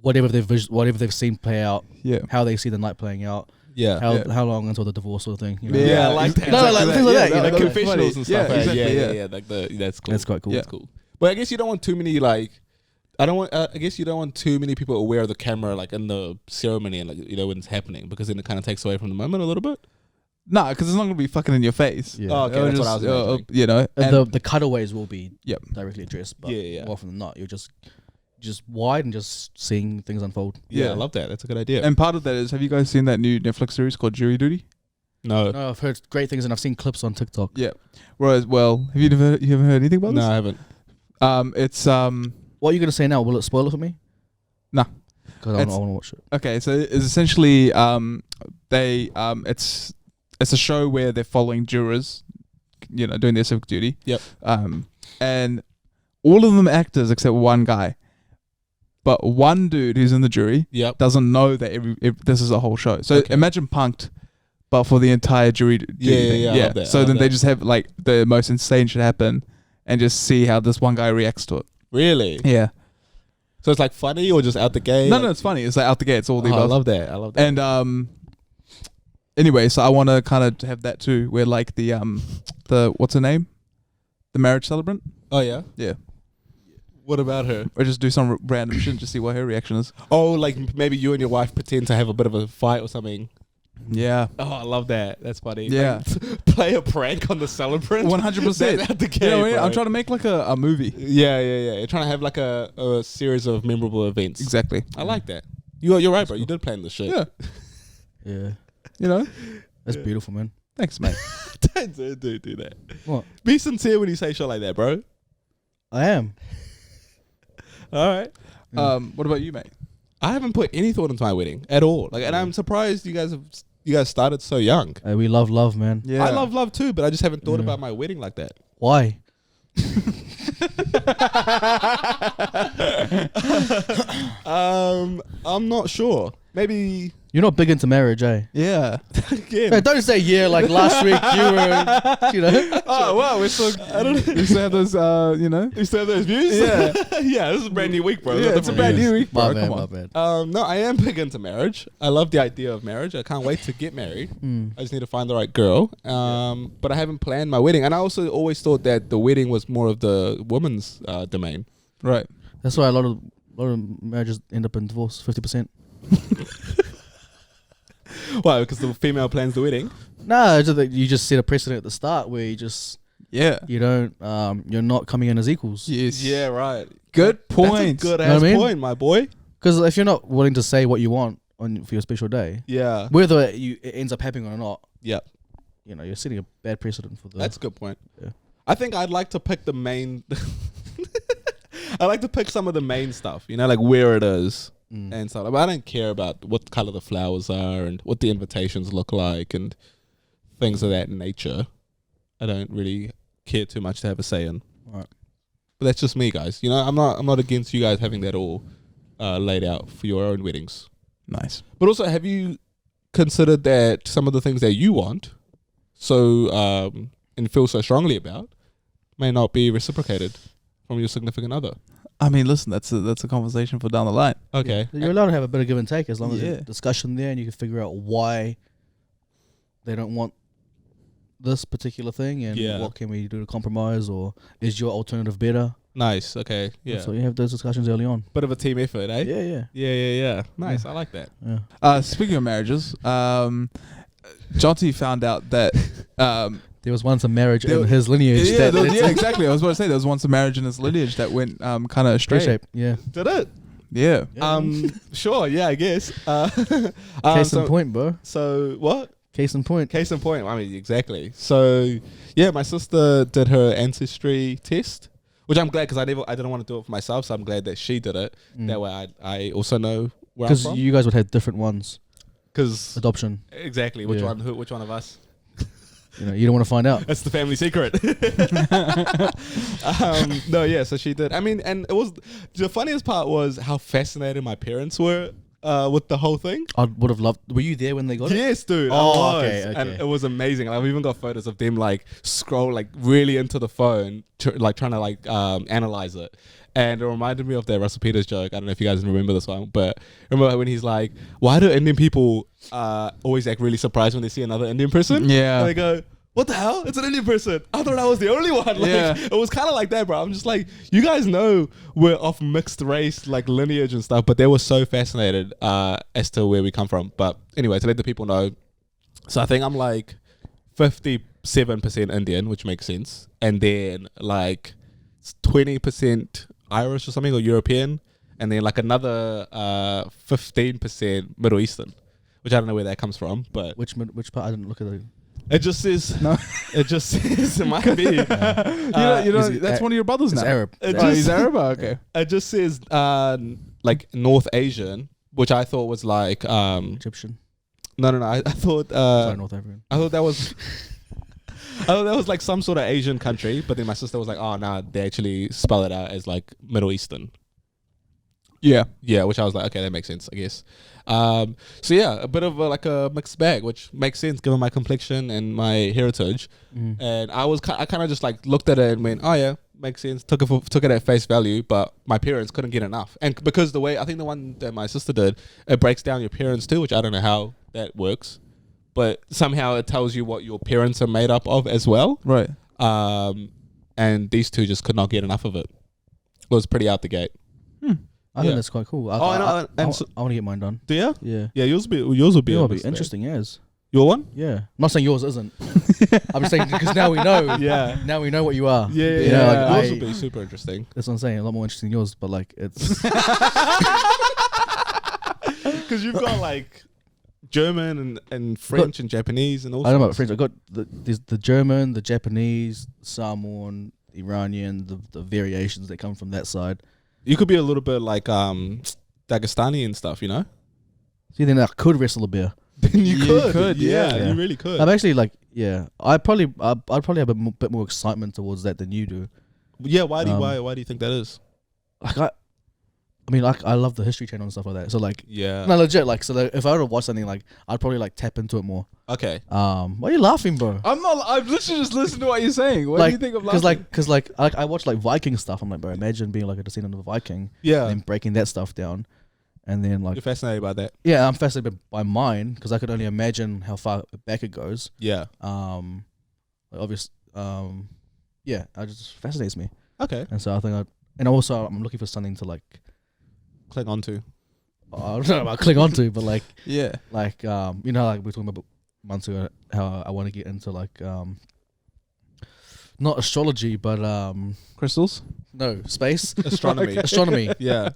whatever they've seen play out, Yeah. how they see the night playing out, Yeah. how long until the divorce sort of thing. You know? Yeah, I like that. No, like things like that. Yeah, You know, Like that's confessionals funny. and stuff. Yeah, right? exactly, yeah. yeah. Like that's cool. That's quite cool. That's cool. But I guess you don't want too many like. I guess you don't want too many people aware of the camera like in the ceremony and like when it's happening, because then it kind of takes away from the moment a little bit. No, because it's not gonna be fucking in your face. Yeah. Oh, okay, that's what I was imagining. You know, And the cutaways will be Yep. directly addressed, but Yeah. more often than not, you're just wide and just seeing things unfold. Yeah, Yeah. I love that. That's a good idea. and part of that is, have you guys seen that new Netflix series called Jury Duty? No, No, I've heard great things and I've seen clips on TikTok. Yeah. Whereas, well, you haven't heard anything about no, this? I haven't. It's What are you gonna say now? Will it spoil it for me? Nah. Because I It's- want to watch it. okay. So it's essentially it's a show where they're following jurors, doing their civic duty. Yep. And all of them actors except one guy, but one dude who's in the jury Yep. doesn't know that this is a whole show. So Okay. imagine Punk'd, but for the entire jury duty thing. Yeah, I love that, I So love then they that. just have like the most insane shit happen, and just see how this one guy reacts to it. Really? Yeah. So it's like funny or just out the gate? No, it's funny. It's like out the gate. It's all the Oh, I above. love that. I love that. And anyway, so I want to kind of have that too, where like the what's her name, the marriage celebrant. Oh yeah. Yeah. What about her? Or just do some random shit and just see what her reaction is. Oh, like maybe you and your wife pretend to have a bit of a fight or something. Yeah. Oh, I love that. That's funny. Yeah. Like, play a prank on the celebrant. 100%. That's out the gate, You know what I mean? bro. I'm trying to make like a movie. Yeah. You're trying to have like a series of memorable events. Exactly. I like that. You're right, bro. You did plan this shit. Yeah. Yeah, You know. that's beautiful, man. Thanks, mate. Don't do that. What? Be sincere when you say shit like that, bro. I am. All right. What about you, mate? I haven't put any thought into my wedding at all. Like, and I'm surprised you guys started so young. We love, man. Yeah. I love too, but I just haven't thought Yeah. about my wedding like that. Why? I'm not sure. Maybe You're not big into marriage, eh? Yeah. again. Hey, don't say yeah like last week you were, you know. Oh wow, we're still. I don't know. We still have those, You still have those views? Yeah. yeah. This is a brand new week, bro. Yeah, it's a brand new week, bro. My bad, Come my on. bad. No, I am big into marriage. I love the idea of marriage. I can't wait to get married. Mm. I just need to find the right girl. But I haven't planned my wedding, and I also always thought that the wedding was more of the woman's domain. Right. That's why a lot of marriages end up in divorce. 50%. Why? Because the female plans the wedding. No, it's just that you just set a precedent at the start where Yeah. you don't, you're not coming in as equals. Yes. Yeah, right. Good point. That's a good Know what ass I mean? point, my boy. Because if you're not willing to say what you want for your special day, Yeah. whether it ends up happening or not, Yeah. you're setting a bad precedent for the. That's a good point. Yeah. I think I'd like to pick the main. I like to pick some of the main stuff, like where it is and stuff. But I don't care about what color the flowers are and what the invitations look like and things of that nature. I don't really care too much to have a say in. Right. But that's just me, guys. I'm not against you guys having that all laid out for your own weddings. Nice. But also, have you considered that some of the things that you want, and feel so strongly about, may not be reciprocated from your significant other? I mean, listen, that's a conversation for down the line. Okay. You're allowed to have a bit of give and take as long as Yeah. there's discussion there and you can figure out why they don't want this particular thing and Yeah. what can we do to compromise, or is your alternative better? Nice. Okay. Yeah. So you have those discussions early on. Bit of a team effort, eh? Yeah. Yeah. Nice. I like that. Yeah. Speaking of marriages, Jonty found out that There was once a marriage There- in his lineage yeah, that yeah, exactly. I was about to say there was once a marriage in his lineage that went kind of astray. shape. Yeah. Did it? Yeah. Sure. Yeah, I guess. Case in point, bro. So what? Case in point. Case in point. I mean, exactly. So yeah, my sister did her ancestry test, which I'm glad because I didn't want to do it for myself, so I'm glad that she did it. That way, I also know where I'm Because from. you guys would have different ones. Because Adoption. exactly, which Yeah. one? Which one of us? You know, you don't want to find out. That's the family secret. No, yeah. So she did. I mean, and it was the funniest part was how fascinated my parents were with the whole thing. I would have loved. Were you there when they got it? Yes, dude. I Oh, was. okay. And it was amazing. I've even got photos of them like scroll like really into the phone, like trying to like analyze it. And it reminded me of that Russell Peters joke. I don't know if you guys remember this one, but remember when he's like, "Why do Indian people always act really surprised when they see another Indian person?" Yeah. And they go, "What the hell? It's an Indian person. I thought I was the only one." Like, Yeah. it was kind of like that, bro. I'm just like, you guys know we're of mixed race, like lineage and stuff, but they were so fascinated as to where we come from. But anyway, to let the people know, so I think I'm like 57% Indian, which makes sense, and then like 20% Irish or something, or European, and then like another 15% Middle Eastern, which I don't know where that comes from, but Which part? I didn't look at it. it just says No. it just says it might be. you know, is it that's one of your brothers It's now. Arab. It Oh, just- he's Arab? Oh, okay. It just says like North Asian, which I thought was like Egyptian. no. I thought Sorry, North African. I thought that was I thought that was like some sort of Asian country, but then my sister was like, "Oh, no, they actually spell it out as like Middle Eastern." Yeah. Yeah, which I was like, okay, that makes sense, I guess. So yeah, a bit of like a mixed bag, which makes sense given my complexion and my heritage. And I kind of just like looked at it and went, "Oh yeah, makes sense." Took it at face value, but my parents couldn't get enough. And because the way I think the one that my sister did, it breaks down your parents too, which I don't know how that works, but somehow it tells you what your parents are made up of as well. Right. And these two just could not get enough of it. It was pretty out the gate. I Yeah. think that's quite cool. I want to get mine done. Do you? Yeah. Yeah, yours would be It'll a be mixed bag. interesting, yes. Your one? Yeah. I'm not saying yours isn't. I'm just saying because now we know. Yeah. Now we know what you are. Yeah, You know, like, yours I- would be super interesting. That's what I'm saying. A lot more interesting than yours, but like it's. Because you've got like German and French and Japanese and all I don't know about sorts. French. I got the German, the Japanese, Samoan, Iranian, the variations that come from that side. You could be a little bit like Dagestani and stuff, you know? See, then I could wrestle a bear. you could, yeah, yeah. you really could. I'm actually like, yeah, I'd probably have a bit more excitement towards that than you do. Yeah, why do Um, you think that is? Like I mean, like I love the History Channel and stuff like that. So like, Yeah. no, legit. Like, so if I were to watch something, like I'd probably like tap into it more. Okay. Why are you laughing, bro? I'm literally just listening to what you're saying. What do you think of Because I watch like Viking stuff. I'm like, bro, imagine being like a descendant of a Viking Yeah. and then breaking that stuff down, and then like, You're fascinated by that. yeah, I'm fascinated by mine because I could only imagine how far back it goes. Yeah. Like obvious. Yeah, it just fascinates me, Okay. and so I think and also I'm looking for something to like, Click on to. I don't know about cling onto, but like Yeah. like you know, like we were talking about months ago how I want to get into like not astrology but Crystals? no, space Astronomy. astronomy, Yeah.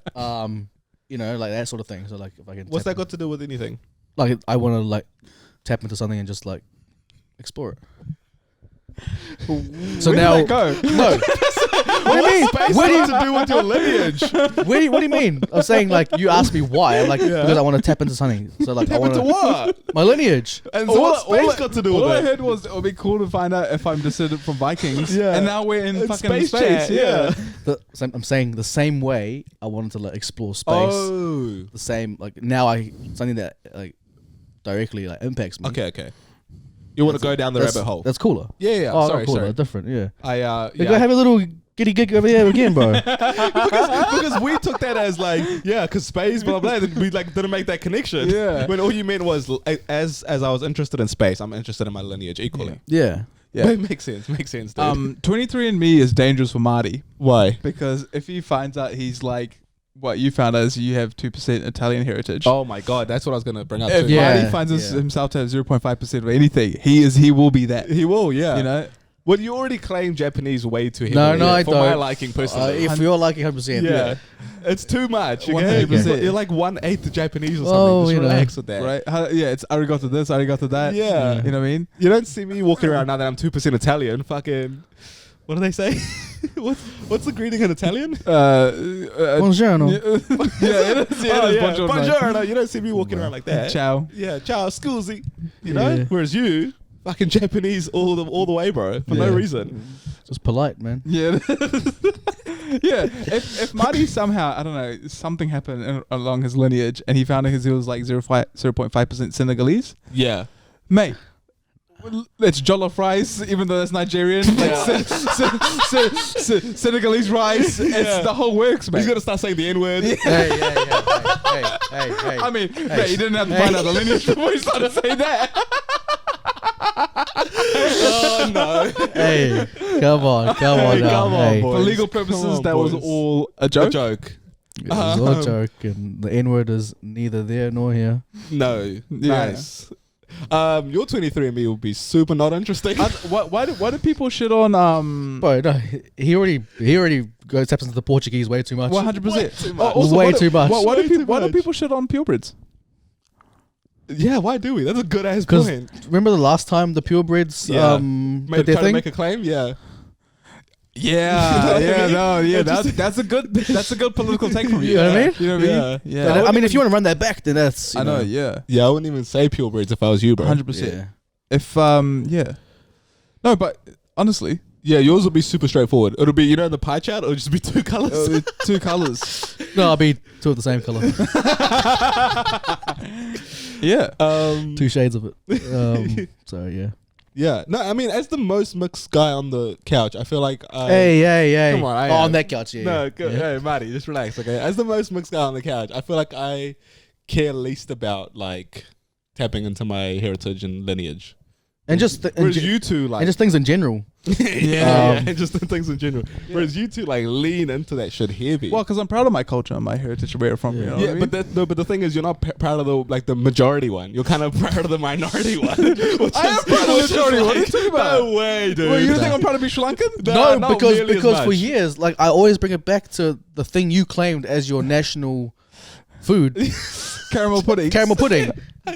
you know, like that sort of thing. So like if I can What's tap that got to do with anything? like I want to like tap into something and just like explore it. So Where now did that go? no. What do you mean? Space What do you, got to do with your lineage? what do you mean? I'm saying like you asked me why. I'm like because I want to tap into something. So like I Tap want into what? my lineage. And so what's space got to do all with I it? heard was it would be cool to find out if I'm descended from Vikings. Yeah. And now we're in It's fucking space chat, yeah. I'm saying the same way I wanted to like explore space. Oh. The same like now something that like directly like impacts me. Okay. You want to go down the That's- rabbit hole? That's cooler. Yeah. Oh, Sorry, not cooler, sorry. different. Yeah. I You go have a little giddy gig over there again, bro. because we took that as like because space blah blah. And we like didn't make that connection. Yeah. When all you meant was as I was interested in space, I'm interested in my lineage equally. Yeah. Yeah. It makes sense, dude. 23andMe is dangerous for Marty Why? because if he finds out he's like what you found out is you have 2% Italian heritage. Oh my god, that's what I was gonna bring up. If Too. Yeah. Marty finds himself to have 0.5% of anything, he will be that. He will, yeah. You know, Well, you already claim Japanese way too heavily. No, I for don't. my liking, personally. If you're liking 100%. yeah. It's too much. Okay? 100%. You're like 1/8 Japanese or something. Oh, Just you know. relax with that. Right? Yeah, it's arigato this, arigato that. Yeah. You know what I mean? You don't see me walking around now that I'm 2% Italian. Fucking. What do they say? what's the greeting in Italian? Buongiorno. Yeah, it is. Yeah, it is. Buongiorno. Buongiorno. You don't see me walking around like that. Ciao. Yeah, ciao, scusi. You know? Yeah. Whereas you, fucking Japanese all the way, bro. For no Yeah. reason. Just polite, man. Yeah. Yeah. If Marty somehow, I don't know, something happened along his lineage and he found out he was like 0.5% Senegalese, Yeah. mate. It's jollof rice, even though that's Nigerian. Like Senegalese rice. It's the whole works, mate. He's gonna start saying the N-word. Hey. I mean, mate, he didn't have to find out the lineage before he started saying that. Oh no. Hey, come on now. come on, Hey. boy. For legal Come purposes, on, that was boys. all a joke. A joke. It was all a joke, and the N-word is neither there nor here. No. Nice. Your 23andMe will be super not interesting. Why do people shit on Bro, no, he already goes taps into the Portuguese way too much. 100%? Way too much. Why Way too do much. people shit on purebreds? Yeah, why do we? That's a good ass 'Cause point. remember the last time the purebreds Yeah. did their Try to thing? make a claim? Yeah. Yeah, You know what I mean? that's a good political take from you. You know what I mean? You know what I mean? Yeah. But I mean, if you want to run that back, then that's you I know, yeah. Yeah, I wouldn't even say purebreds if I was you, bro. 100%. Yeah. If yeah. No, but honestly, Yeah, yours will be super straightforward. It'll be, in the pie chart, it'll just be two colors. two colors. No, I'll be two of the same color, Yeah. 2 shades of it. So yeah. Yeah. No, I mean, as the most mixed guy on the couch, I feel like Hey. Come on, I on am. that couch, yeah. No, yeah. good. Yeah. Hey, Marty, just relax, okay? As the most mixed guy on the couch, I feel like I care least about, like, tapping into my heritage and lineage. And just Whereas you two, like... and just things in general. yeah, just the things in general. Whereas you two, like, lean into that shit heavy. Well, because I'm proud of my culture and my heritage and where I'm from. Yeah. You know Yeah, what I mean? but the thing is, you're not proud of the majority one. You're kind of proud of the minority one. I am proud of the majority. What are you talking about? No way, dude. Well, you think I'm proud to be Sri Lankan? No, No, not nearly as because for much. years, like I always bring it back to the thing you claimed as your national food, Caramel pudding. caramel pudding.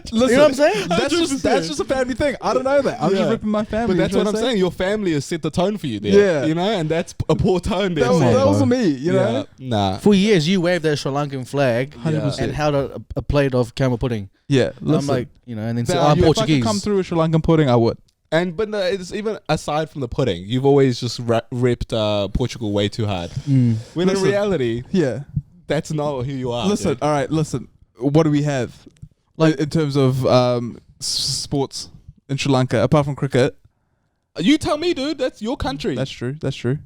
Listen, You know what I'm saying? That's 100%. just a family thing. I don't know that. I'm Yeah. just ripping my family. But that's you know what I'm saying. Your family has set the tone for you there. Yeah. You know, and that's a poor tone there. That, was, Come on, that bro. wasn't me. You know. Nah. For years, you waved that Sri Lankan flag 100%. and held a plate of caramel pudding. Yeah. And I'm like, and then say, Now, I'm if I Portuguese. could come through with Sri Lankan pudding, I would. But no, it's even aside from the pudding, you've always just ripped Portugal way too hard. Mm. When Listen. in reality, Yeah. that's not who you are. Listen. dude. All right. Listen. What do we have? Like in terms of sports in Sri Lanka, apart from cricket. You tell me, dude. That's your country. That's true. That's true.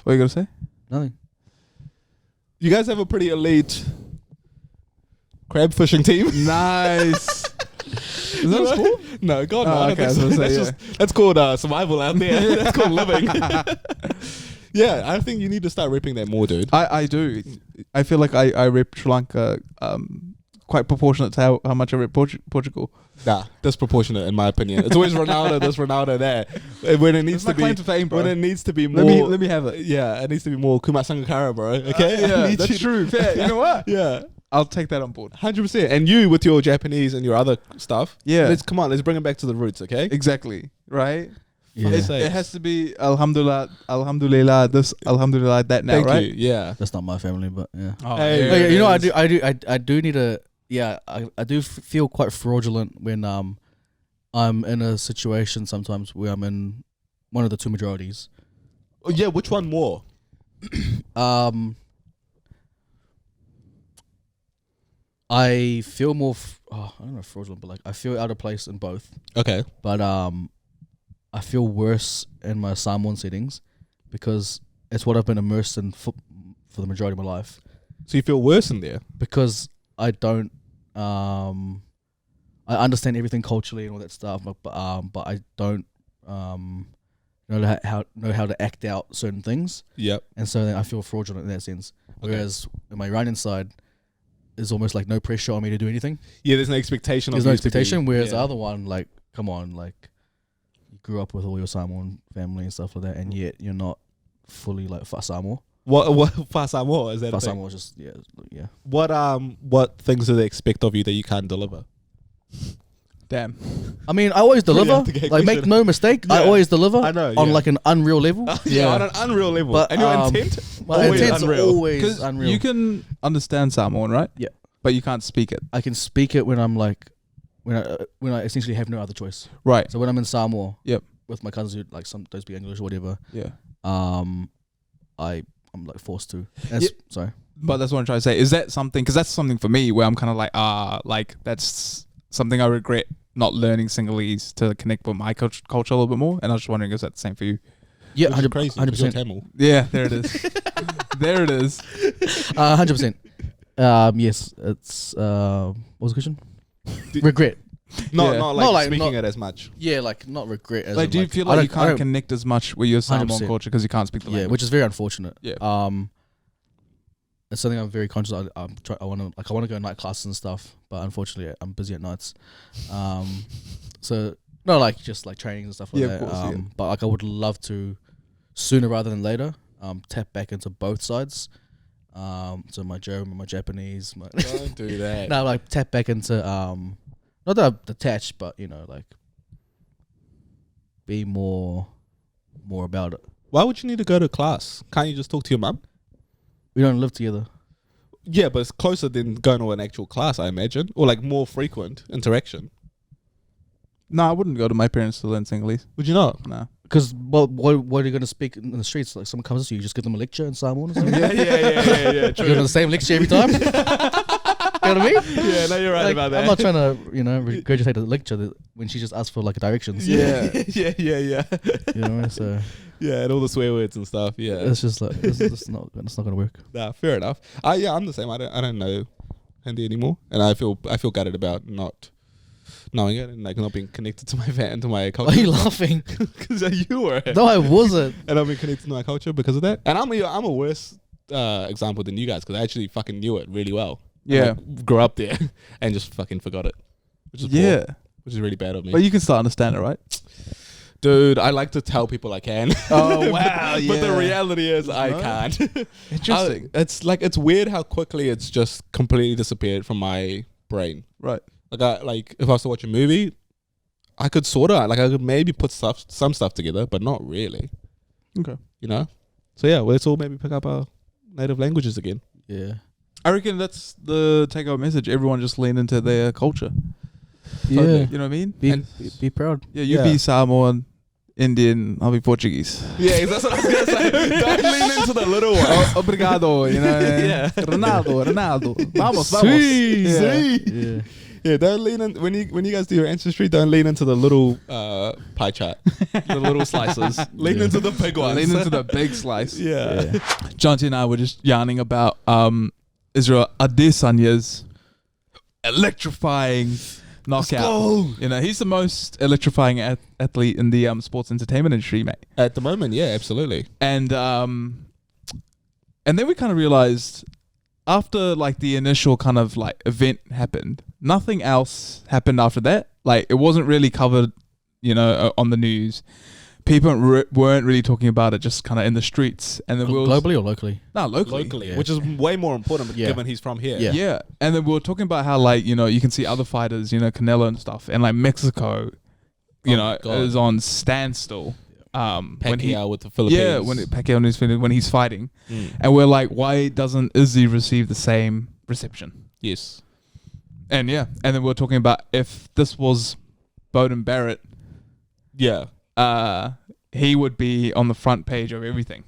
What are you gonna say? Nothing. You guys have a pretty elite crab fishing team. Nice. Is that a sport? No, God, no. Oh, I don't okay, I think was so. gonna say, That's called survival out there. That's called living. Yeah, I think you need to start ripping that more, dude. I do. I feel like I rep Sri Lanka quite proportionate to how much I rep Portugal. Nah, disproportionate in my opinion. It's always Ronaldo, this, Ronaldo, there. When it needs That's to my be, claim to fame, bro. when it needs to be more. Let me have it. Yeah, it needs to be more Kuma Sangakara, bro. Okay, I Yeah, need that's you- true. Fair. You know what? Yeah, I'll take that on board. 100%. And you with your Japanese and your other stuff. Yeah. let's bring it back to the roots, okay? Exactly. Right. Yeah. Let's say It has to be Alhamdulillah this, Alhamdulillah that now, Thank right? you. Yeah. That's not my family, but yeah. Oh, Hey, Oh, yeah, it you know, is. I do need a. Yeah, I do feel quite fraudulent when I'm in a situation sometimes where I'm in one of the two majorities. Oh, yeah, which one more? I feel more. I don't know, fraudulent, but like I feel out of place in both. Okay. But I feel worse in my Samoan settings because it's what I've been immersed in for the majority of my life. So you feel worse in there? Because I don't. I understand everything culturally and all that stuff, but I don't know how to act out certain things, Yep. and so then I feel fraudulent in that sense. Whereas in my Iranian side, there's almost like no pressure on me to do anything. Yeah, there's no expectation. There's of no you to be- expectation. Whereas the yeah. other one, like, come on, like, grew up with all your Samoan family and stuff like that, and yet you're not fully like Samoa. What Fa Samoa is that? A thing? Samoa is just yeah. What things do they expect of you that you can't deliver? Damn. I mean, I always deliver. Brilliant, okay, Like, make question. no mistake, I Yeah. always deliver. I know, on yeah. like an unreal level. Yeah, on an unreal level. But, and your um, intent? My Always intent's unreal. always Because unreal. you can understand Samoan, right? Yeah. But you can't speak it. I can speak it when I'm like, when I essentially have no other choice. Right. So when I'm in Samoa, Yep. with my cousins who like some don't speak English or whatever, Yeah. I'm like forced to. Sorry. But that's what I'm trying to say. Is that something? Because that's something for me where I'm kind of like that's something I regret not learning Sinhalese to connect with my culture a little bit more. And I was just wondering, is that the same for you? Yeah, Which is crazy. 100%. Tamil. Yeah, there it is. There it is. 100%. Yes, it's what was the question? Regret. Not Yeah. not like Not like- speaking not- it as much. Yeah, like not regret. As Like, in, do you like, feel I like you don't- I can't don't- connect as much with your Samoan 100%. culture because you can't speak the Yeah, language? which is very unfortunate. Yeah. It's something I'm very conscious of. I want to go night classes and stuff, but unfortunately I'm busy at nights. So no, like just like trainings and stuff like Yeah, of that. course, yeah. But like I would love to sooner rather than later tap back into both sides. So my German, my Japanese, my Don't do that. no, like tap back into not that I'm detached, but you know, like be more about it. Why would you need to go to class? Can't you just talk to your mum? We don't live together. Yeah, but it's closer than going to an actual class, I imagine, or like more frequent interaction. No, I wouldn't go to my parents to learn Sinhalese. Would you not? No. Because what are you going to speak in the streets? Like someone comes to you, you just give them a lecture in Samoan or something? yeah. You go to the same lecture every time? You know what I mean? Yeah, no, you're right Like, about that. I'm not trying to, regurgitate the lecture when she just asks for like directions. yeah. You know, so Yeah, and all the swear words and stuff. Yeah. it's just like, it's not going to work. Nah, fair enough. Yeah, I'm the same. I don't know Hindi anymore, and I feel gutted about not knowing it and like not being connected to my culture. Why are you laughing? Because you were. No, I wasn't. And I've been connected to my culture because of that. And I'm a worse example than you guys because I actually fucking knew it really well. Yeah. And, like, grew up there and just fucking forgot it. Which is Yeah. poor, which is really bad of me. But you can still understand it, right? Dude, I like to tell people I can. Oh, wow, But the yeah. reality is I No. can't. Interesting. It's weird how quickly it's just completely disappeared from my brain. Right. Like if I was to watch a movie, I could I could maybe put some stuff together, but not really. Okay. You know? So yeah, let's all maybe pick up our native languages again. Yeah. I reckon that's the take-home message. Everyone just lean into their culture. Yeah. You know what I mean? Be proud. Yeah, you Yeah. be Samoan, Indian, I'll be Portuguese. Yeah, that's what I was gonna say. Don't lean into the little one. Obrigado, you know. Yeah. Ronaldo. Vamos. Yeah. Yeah, don't lean in when you guys do your ancestry. Don't lean into the little pie chart, the little slices. Lean into the big ones. Lean into the big slice. yeah. Jonty and I were just yarning about Israel Adesanya's electrifying knockout. You know, he's the most electrifying athlete in the sports entertainment industry, mate. At the moment, yeah, absolutely. And then we kind of realized after like the initial kind of like event happened, nothing else happened after that. Like it wasn't really covered, you know, on the news. People weren't really talking about it, just kind of in the streets. And then Globally or locally? no, locally. Locally, Yeah. which is way more important Yeah. given he's from here. Yeah. Yeah. And then we were talking about how like, you know, you can see other fighters, you know, Canelo and stuff, and like Mexico, you Oh know, God. is on standstill. When he, Pacquiao with the Philippines. yeah, when he's fighting, Mm. and we're like, why doesn't Izzy receive the same reception? Yes. And yeah, and then we we're talking about if this was Bowden Barrett, Yeah. he would be on the front page of everything.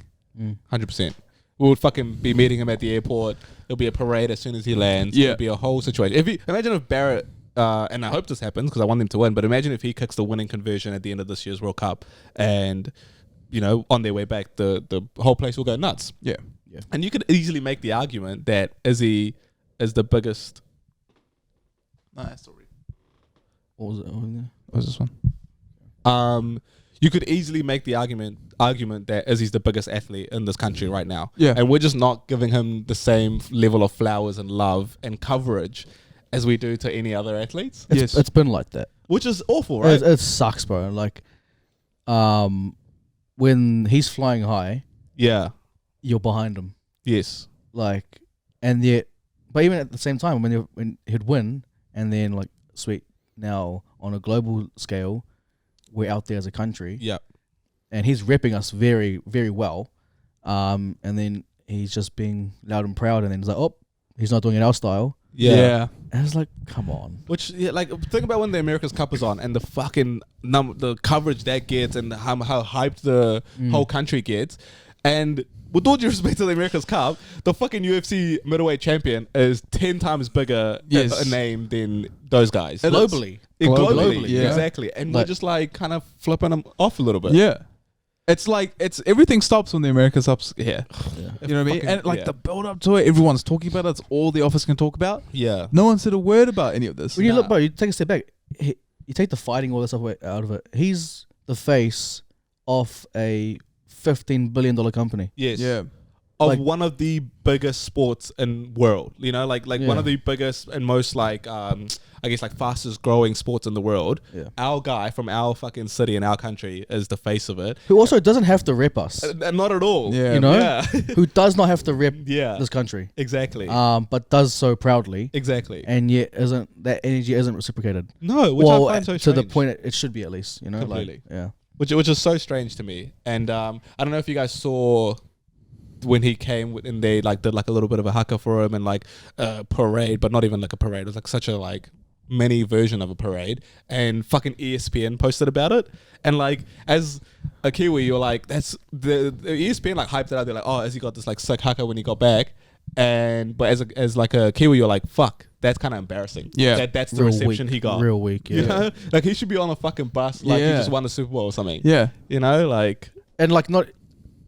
100%. We would fucking be meeting him at the airport. There'll be a parade as soon as he lands. Yeah. It'll be a whole situation. Imagine if Barrett, and I hope this happens because I want him to win, but imagine if he kicks the winning conversion at the end of this year's World Cup and, you know, on their way back, the whole place will go nuts. Yeah. And you could easily make the argument that Izzy is the biggest. Nice. What was it? What was this one? You could easily make the argument that Izzy's the biggest athlete in this country right now. Yeah. And we're just not giving him the same level of flowers and love and coverage as we do to any other athletes. Yes. It's been like that. Which is awful, right? It sucks, bro. Like, when he's flying high, Yeah. you're behind him. Yes. Like, and yet, but even at the same time, when he'd win, and then like, sweet, now on a global scale, we're out there as a country, Yeah. and he's repping us very, very well. And then he's just being loud and proud, and then he's like, oh, he's not doing it our style. Yeah. And it's like, come on. Which, yeah, like, think about when the America's Cup is on and the fucking the coverage that gets and how hyped the whole country gets. And with all due respect to the America's Cup, the fucking UFC middleweight champion is 10 times bigger a name than those guys. Globally. Globally, yeah. exactly. And we're Like- just like kind of flipping them off a little bit. Yeah. It's like everything stops when the America's up's here. Yeah. You know what I mean? Fucking- And like yeah. the build up to it, everyone's talking about it. It's all the office can talk about. Yeah. No one said a word about any of this. When you look, bro, you take a step back. You take the fighting, all that stuff out of it. He's the face of a $15 billion company. Yes. Yeah. Of Like- one of the biggest sports in world, you know, like one Yeah. of the biggest and most like I guess like fastest growing sports in the world. Yeah. Our guy from our fucking city and our country is the face of it. Who also doesn't have to rep us. Not at all. Yeah. You know? Yeah. Who does not have to rep Yeah. this country. Exactly. But does so proudly. Exactly. And yet that energy isn't reciprocated. No, which Well, I find so to strange. the point it should be, at least, you know? Completely. Like, yeah. Which is so strange to me. And I don't know if you guys saw when he came and they like did like a little bit of a haka for him and like a parade, but not even like a parade. It was like such a like mini version of a parade, and fucking ESPN posted about it. And like as a Kiwi, you're like, that's the ESPN like hyped it out. They're like, oh, has he got this like sick haka when he got back? And but as like a Kiwi, you're like, fuck, that's kind of embarrassing. Yeah. That's the Real reception weak, he got. Real weak, yeah. You know, like he should be on a fucking bus, like he Yeah. just won the Super Bowl or something. Yeah. You know, like And like not,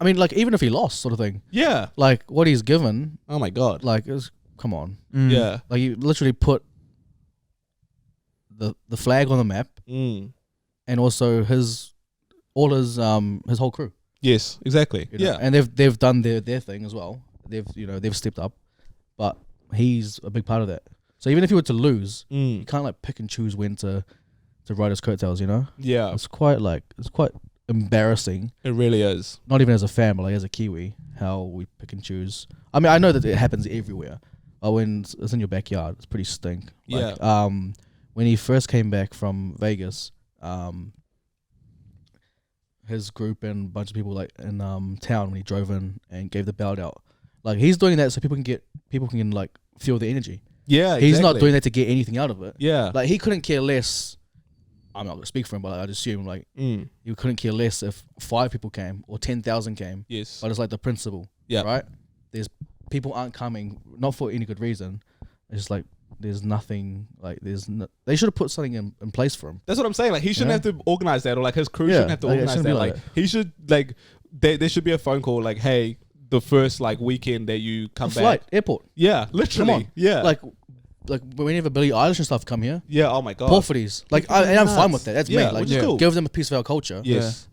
I mean, like even if he lost, sort of thing. yeah. Like what he's given, Oh my god. like, come on. Mm. Yeah. Like you literally put the flag on the map, Mm. and also his whole crew. Yes, exactly. You know? Yeah. And they've done their thing as well. They've stepped up, but he's a big part of that. So even if you were to lose, you Mm. can't like pick and choose when to ride his coattails. You know, Yeah. it's quite embarrassing. It really is. Not even as a family, as a Kiwi, how we pick and choose. I mean, I know that it happens everywhere, but when it's in your backyard, it's pretty stink. Like, when he first came back from Vegas, his group and a bunch of people like in town, when he drove in and gave the belt out, like he's doing that so people can like feel the energy. Yeah. He's not exactly. doing that to get anything out of it. Yeah. Like he couldn't care less. I'm not gonna speak for him, but I'd assume like Mm. you couldn't care less if 5 people came or 10,000 came. Yes. But it's like the principle, Yeah. right? There's people aren't coming not for any good reason. It's just like there's nothing like they should have put something in place for him. That's what I'm saying. Like he shouldn't Yeah. have to organize that, or like his crew Yeah, shouldn't have to like, it organize shouldn't that. be Like like he should like there should be a phone call. Like, hey, the first like weekend that you come back. Flight, airport. Yeah. Literally. Come on. Yeah. Like whenever Billie Eilish and stuff come here, yeah. Oh my god. Porphyries. Like and I'm fine with that. That's Yeah, me. Like which is cool. give them a piece of our culture. Yes.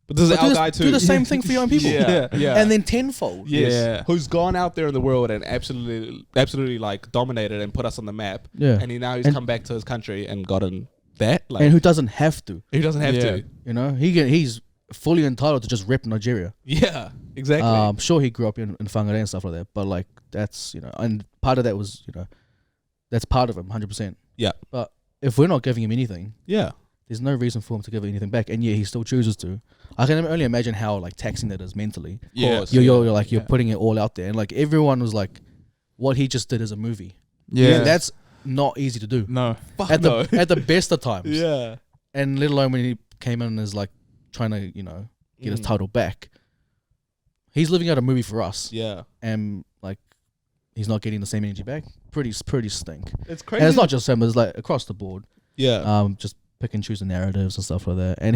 But this is But our do, guy this, too. do the same thing for your own people. Yeah. Yeah. And then tenfold. Yes. Yeah. Who's gone out there in the world and absolutely like dominated and put us on the map. Yeah. And he's And- come back to his country and gotten that. Like And who doesn't have to? he doesn't have Yeah. to. You know, he's fully entitled to just rep Nigeria. Yeah. Exactly. Sure, he grew up in Whangarei and stuff like that, but like that's and part of that was that's part of him, 100%. Yeah. But if we're not giving him anything, Yeah. there's no reason for him to give anything back, and yet he still chooses to. I can only imagine how like taxing that is mentally. Yeah. course. You're like you're Yeah. putting it all out there, and like everyone was like, what he just did is a movie. Yeah. And that's not easy to do No. Fuck at no. the at the best of times. Yeah. And let alone when he came in and is like trying to get his title back. He's living out a movie for us, Yeah. and like he's not getting the same energy back. Pretty stink. It's crazy. And it's not just him; it's like across the board. Yeah. Just pick and choose the narratives and stuff like that. And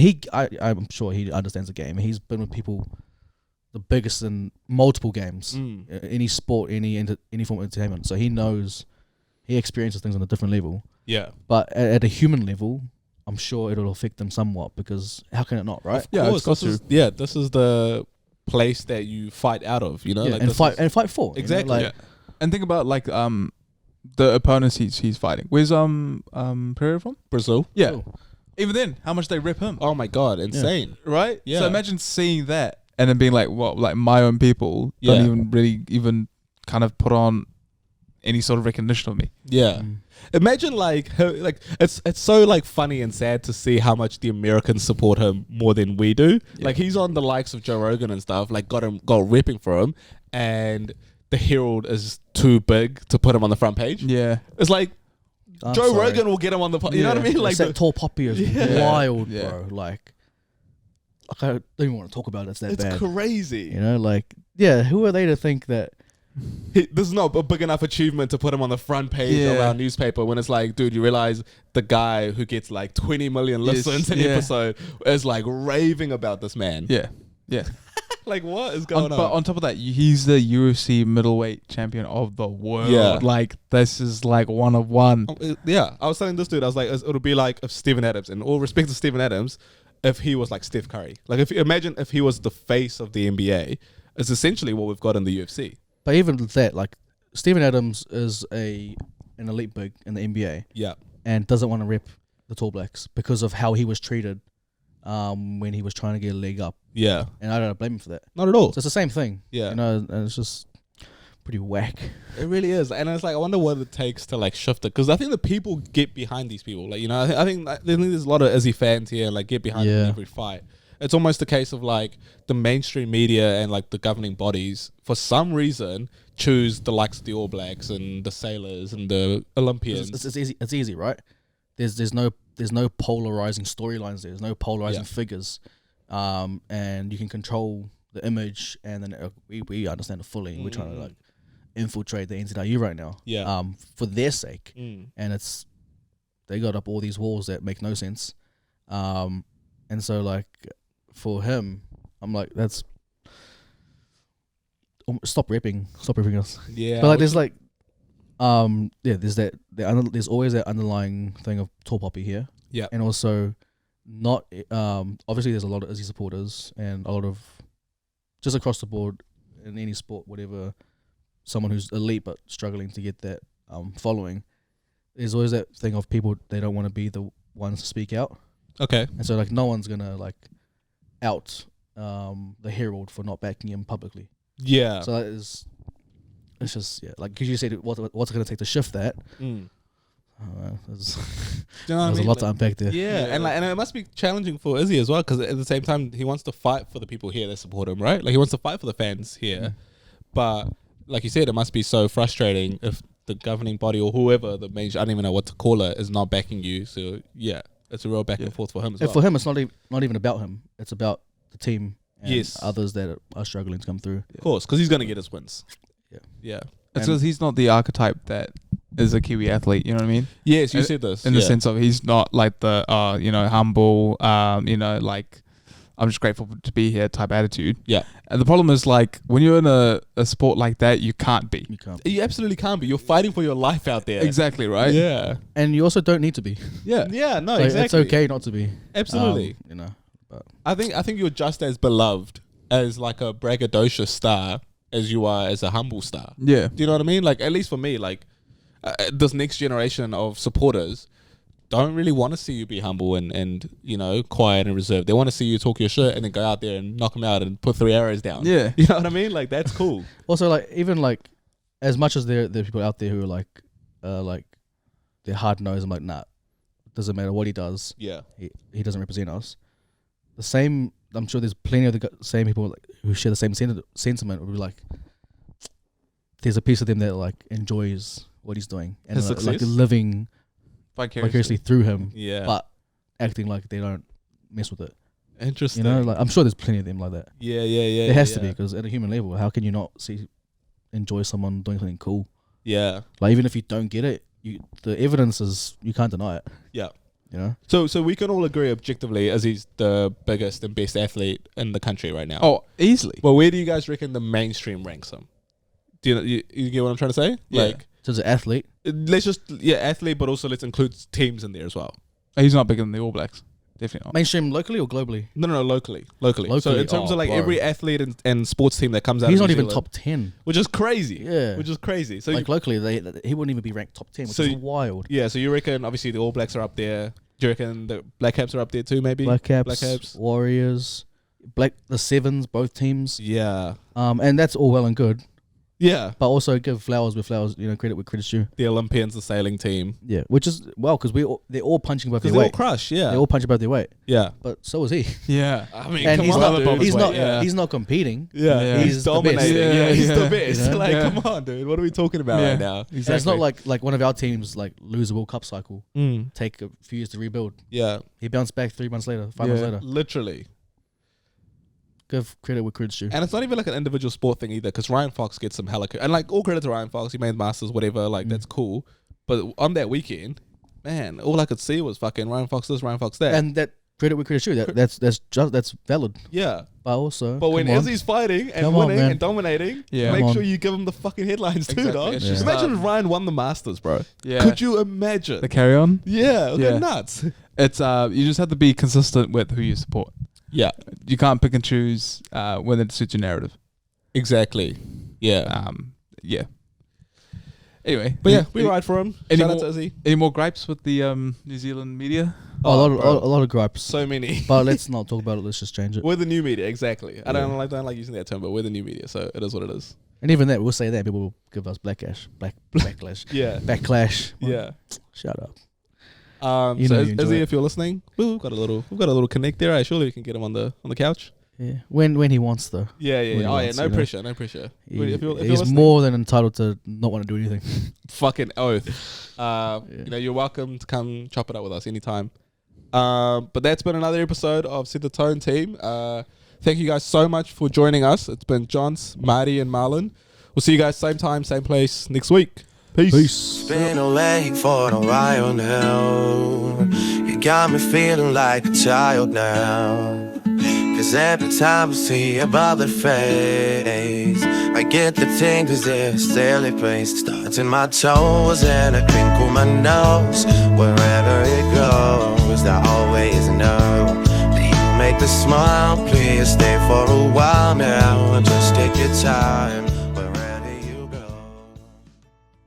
I'm sure he understands the game. He's been with people the biggest in multiple games, any sport, any form of entertainment. So he knows, he experiences things on a different level. Yeah. But at a human level, I'm sure it'll affect them somewhat, because how can it not, right? Yeah, Of it's course, got to. this is the place that you fight out of, Yeah, like and this fight is- and fight for Exactly. Like, Yeah. And think about like the opponents he's fighting. Where's Pereira from? Brazil. Yeah. oh, Even then, how much they rip him, Oh my god, insane. right? Yeah. So imagine seeing that and then being like, "What? Like my own people Yeah. don't even really even kind of put on any sort of recognition of me." Yeah. Imagine like it's so like funny and sad to see how much the Americans support him more than we do. Like he's on the likes of Joe Rogan and stuff, like got ripping for him, and the Herald is too big to put him on the front page. Yeah. It's like I'm Joe sorry. Rogan will get him on the you know what I mean? Like that tall poppy is wild, Yeah. bro. Like I don't even want to talk about it. It's that it's bad. crazy. You know, like who are they to think that? This is not a big enough achievement to put him on the front page of Yeah. our newspaper when it's like, dude, you realize the guy who gets like 20 million Yes, listens an yeah. episode is like raving about this man. Yeah. Yeah. Like, what is going on? But on top of that, he's the UFC middleweight champion of the world. Yeah. Like, this is like one of one. Yeah, I was telling this dude, I was like, it'll be like if Steven Adams, and all respect to Steven Adams, if he was like Steph Curry. Like, imagine if he was the face of the NBA, it's essentially what we've got in the UFC. But even that, like Steven Adams is an elite big in the NBA Yeah. and doesn't want to rep the Tall Blacks because of how he was treated when he was trying to get a leg up, Yeah. and I don't blame him for that. Not at all. So it's the same thing, Yeah. You know, and it's just pretty whack. It really is, and it's like I wonder what it takes to like shift it, because I think the people get behind these people. Like, you know, I think there's a lot of Izzy fans here, like get behind them in every fight. It's almost a case of like the mainstream media and like the governing bodies, for some reason, choose the likes of the All Blacks and the Sailors and the Olympians. It's easy. It's easy, right? There's no polarizing storylines. There's no polarizing figures, and you can control the image, and then we understand it fully. We're trying to like infiltrate the NZRU right now, for their sake, and they got up all these walls that make no sense, and so like for him, I'm like, that's stop ripping us. Yeah, But like there's like there's always that underlying thing of tall poppy here, and also not obviously there's a lot of Izzy supporters and a lot of just across the board in any sport, whatever, someone who's elite but struggling to get that following. There's always that thing of people, they don't want to be the ones to speak out, okay, and so like no one's gonna like out the Herald for not backing him publicly. yeah. So that is, it's just like because you said what's it going to take to shift that. There's Do you know what I a mean? lot to unpack there. Yeah, and it must be challenging for Izzy as well, because at the same time he wants to fight for the people here that support him, right? Like he wants to fight for the fans here, but like you said, it must be so frustrating if the governing body or whoever the major, I don't even know what to call it, is not backing you. So yeah, it's a real back and forth for him as And well. for him, it's not even about him. It's about the team and Yes. others that are struggling to come through. Of course, because he's gonna get his wins. Yeah. Yeah. It's And- because he's not the archetype that is a Kiwi athlete. You know what I mean? Yes, you In- said this In the sense of he's not like the humble, like I'm just grateful to be here type attitude. Yeah. And the problem is like when you're in a sport like that, you can't be. You can't, You absolutely can't be. You're fighting for your life out there. Exactly right. Yeah. and you also don't need to be. Yeah. Yeah. No. Like, exactly. It's okay not to be. Absolutely. You know. But I think you're just as beloved as like a braggadocious star as you are as a humble star. Yeah. Do you know what I mean? Like, at least for me, like this next generation of supporters don't really want to see you be humble and you know, quiet and reserved. They want to see you talk your shit and then go out there and knock them out and put 3 arrows down. Yeah. You know what I mean? Like, that's cool. also, like even like as much as there are people out there who are like they're hard nosed. I'm like, nah, doesn't matter what he does. Yeah. He doesn't represent us. The same, I'm sure there's plenty of the same people who share the same sentiment. Would be like, there's a piece of them that like enjoys what he's doing and His like success? living vicariously through him, Yeah. but acting like they don't mess with it. Interesting. You know, like I'm sure there's plenty of them like that. Yeah. There has to be, because at a human level, how can you not enjoy someone doing something cool? Yeah. Like even if you don't get it, the evidence is, you can't deny it. Yeah. You know. So we can all agree objectively as he's the biggest and best athlete in the country right now. Oh, easily. Well, where do you guys reckon the mainstream ranks him? Do you get what I'm trying to say? Yeah. Like, So as an athlete, let's just athlete, but also let's include teams in there as well. He's not bigger than the All Blacks. Definitely not. mainstream locally or globally, No, locally. So Locally, in terms oh, of like bro. every athlete and sports team that comes out, he's of not New even Zealand, top 10. which is crazy. Yeah. which is crazy. So Like locally, he wouldn't even be ranked top 10, which So is wild. so you reckon obviously the All Blacks are up there. Do you reckon the Black Caps are up there too? Maybe Black Caps, Warriors, the Sevens, both teams. Yeah, And that's all well and good. yeah. But also give flowers with flowers, credit where credit's due. The Olympians, the sailing team, Yeah, which is because they're all punching above their because they all weight. crush. Yeah, They're all punching above their weight. yeah. But so is he. Yeah. I mean, And come he's on, not. dude. He's not. yeah. He's not competing. Yeah, Yeah. he's He's the best. dominating. Yeah, Yeah, he's the yeah. best. You know? Like, Yeah. come on, dude. What are we talking about Yeah. right now? And it's not like one of our teams lose a World Cup cycle, Mm. take a few years to rebuild. Yeah, He bounced back 3 months later, 5 Yeah. months later. literally. Give credit where credit's due. And it's not even like an individual sport thing either, because Ryan Fox gets some hella and like all credit to Ryan Fox. He made Masters, whatever. Like that's cool. But on that weekend, man, all I could see was fucking Ryan Fox this, Ryan Fox that. And that credit where credit's due. That's valid. Yeah. But also, But when come on. Izzy's fighting and Come on, winning man. and dominating, Yeah. make Come sure on. you give him the fucking headlines too, Exactly. dog. It's just, Imagine if Ryan won the Masters, bro. Yeah. Could you imagine? The carry on? Yeah, it would go Yeah. nuts. It's you just have to be consistent with who you support. Yeah, You can't pick and choose when it suits your narrative. exactly. Yeah. Yeah. Anyway, But yeah, we ride for him. Any Shout out more- to Izzy. Any more gripes with the New Zealand media? a lot bro. of gripes. So many. But let's not talk about it. Let's just change it. We're the new media, exactly. I don't like using that term, but we're the new media, so it is what it is. And even that, we'll say that people will give us backlash. Yeah. Backlash. Yeah. Shut up. So you enjoy Izzy, it. if you're listening, we've got a little connect there. Right? Surely we can get him on the couch. Yeah. When he wants though. Yeah, When he Oh yeah, wants, no you know. pressure, no pressure. He- If you're he's listening, more than entitled to not want to do anything. fucking oath. You're welcome to come chop it up with us anytime. But that's been another episode of Set the Tone Team. Thank you guys so much for joining us. It's been Johns, Marty, and Marlan. We'll see you guys same time, same place next week. Peace. Been away for a while now. You got me feeling like a child now. Cause every time I see your bubbly face, I get the tingles, this daily pace. Starts in my toes and I crinkle my nose. Wherever it goes, I always know that you make me smile. Please stay for a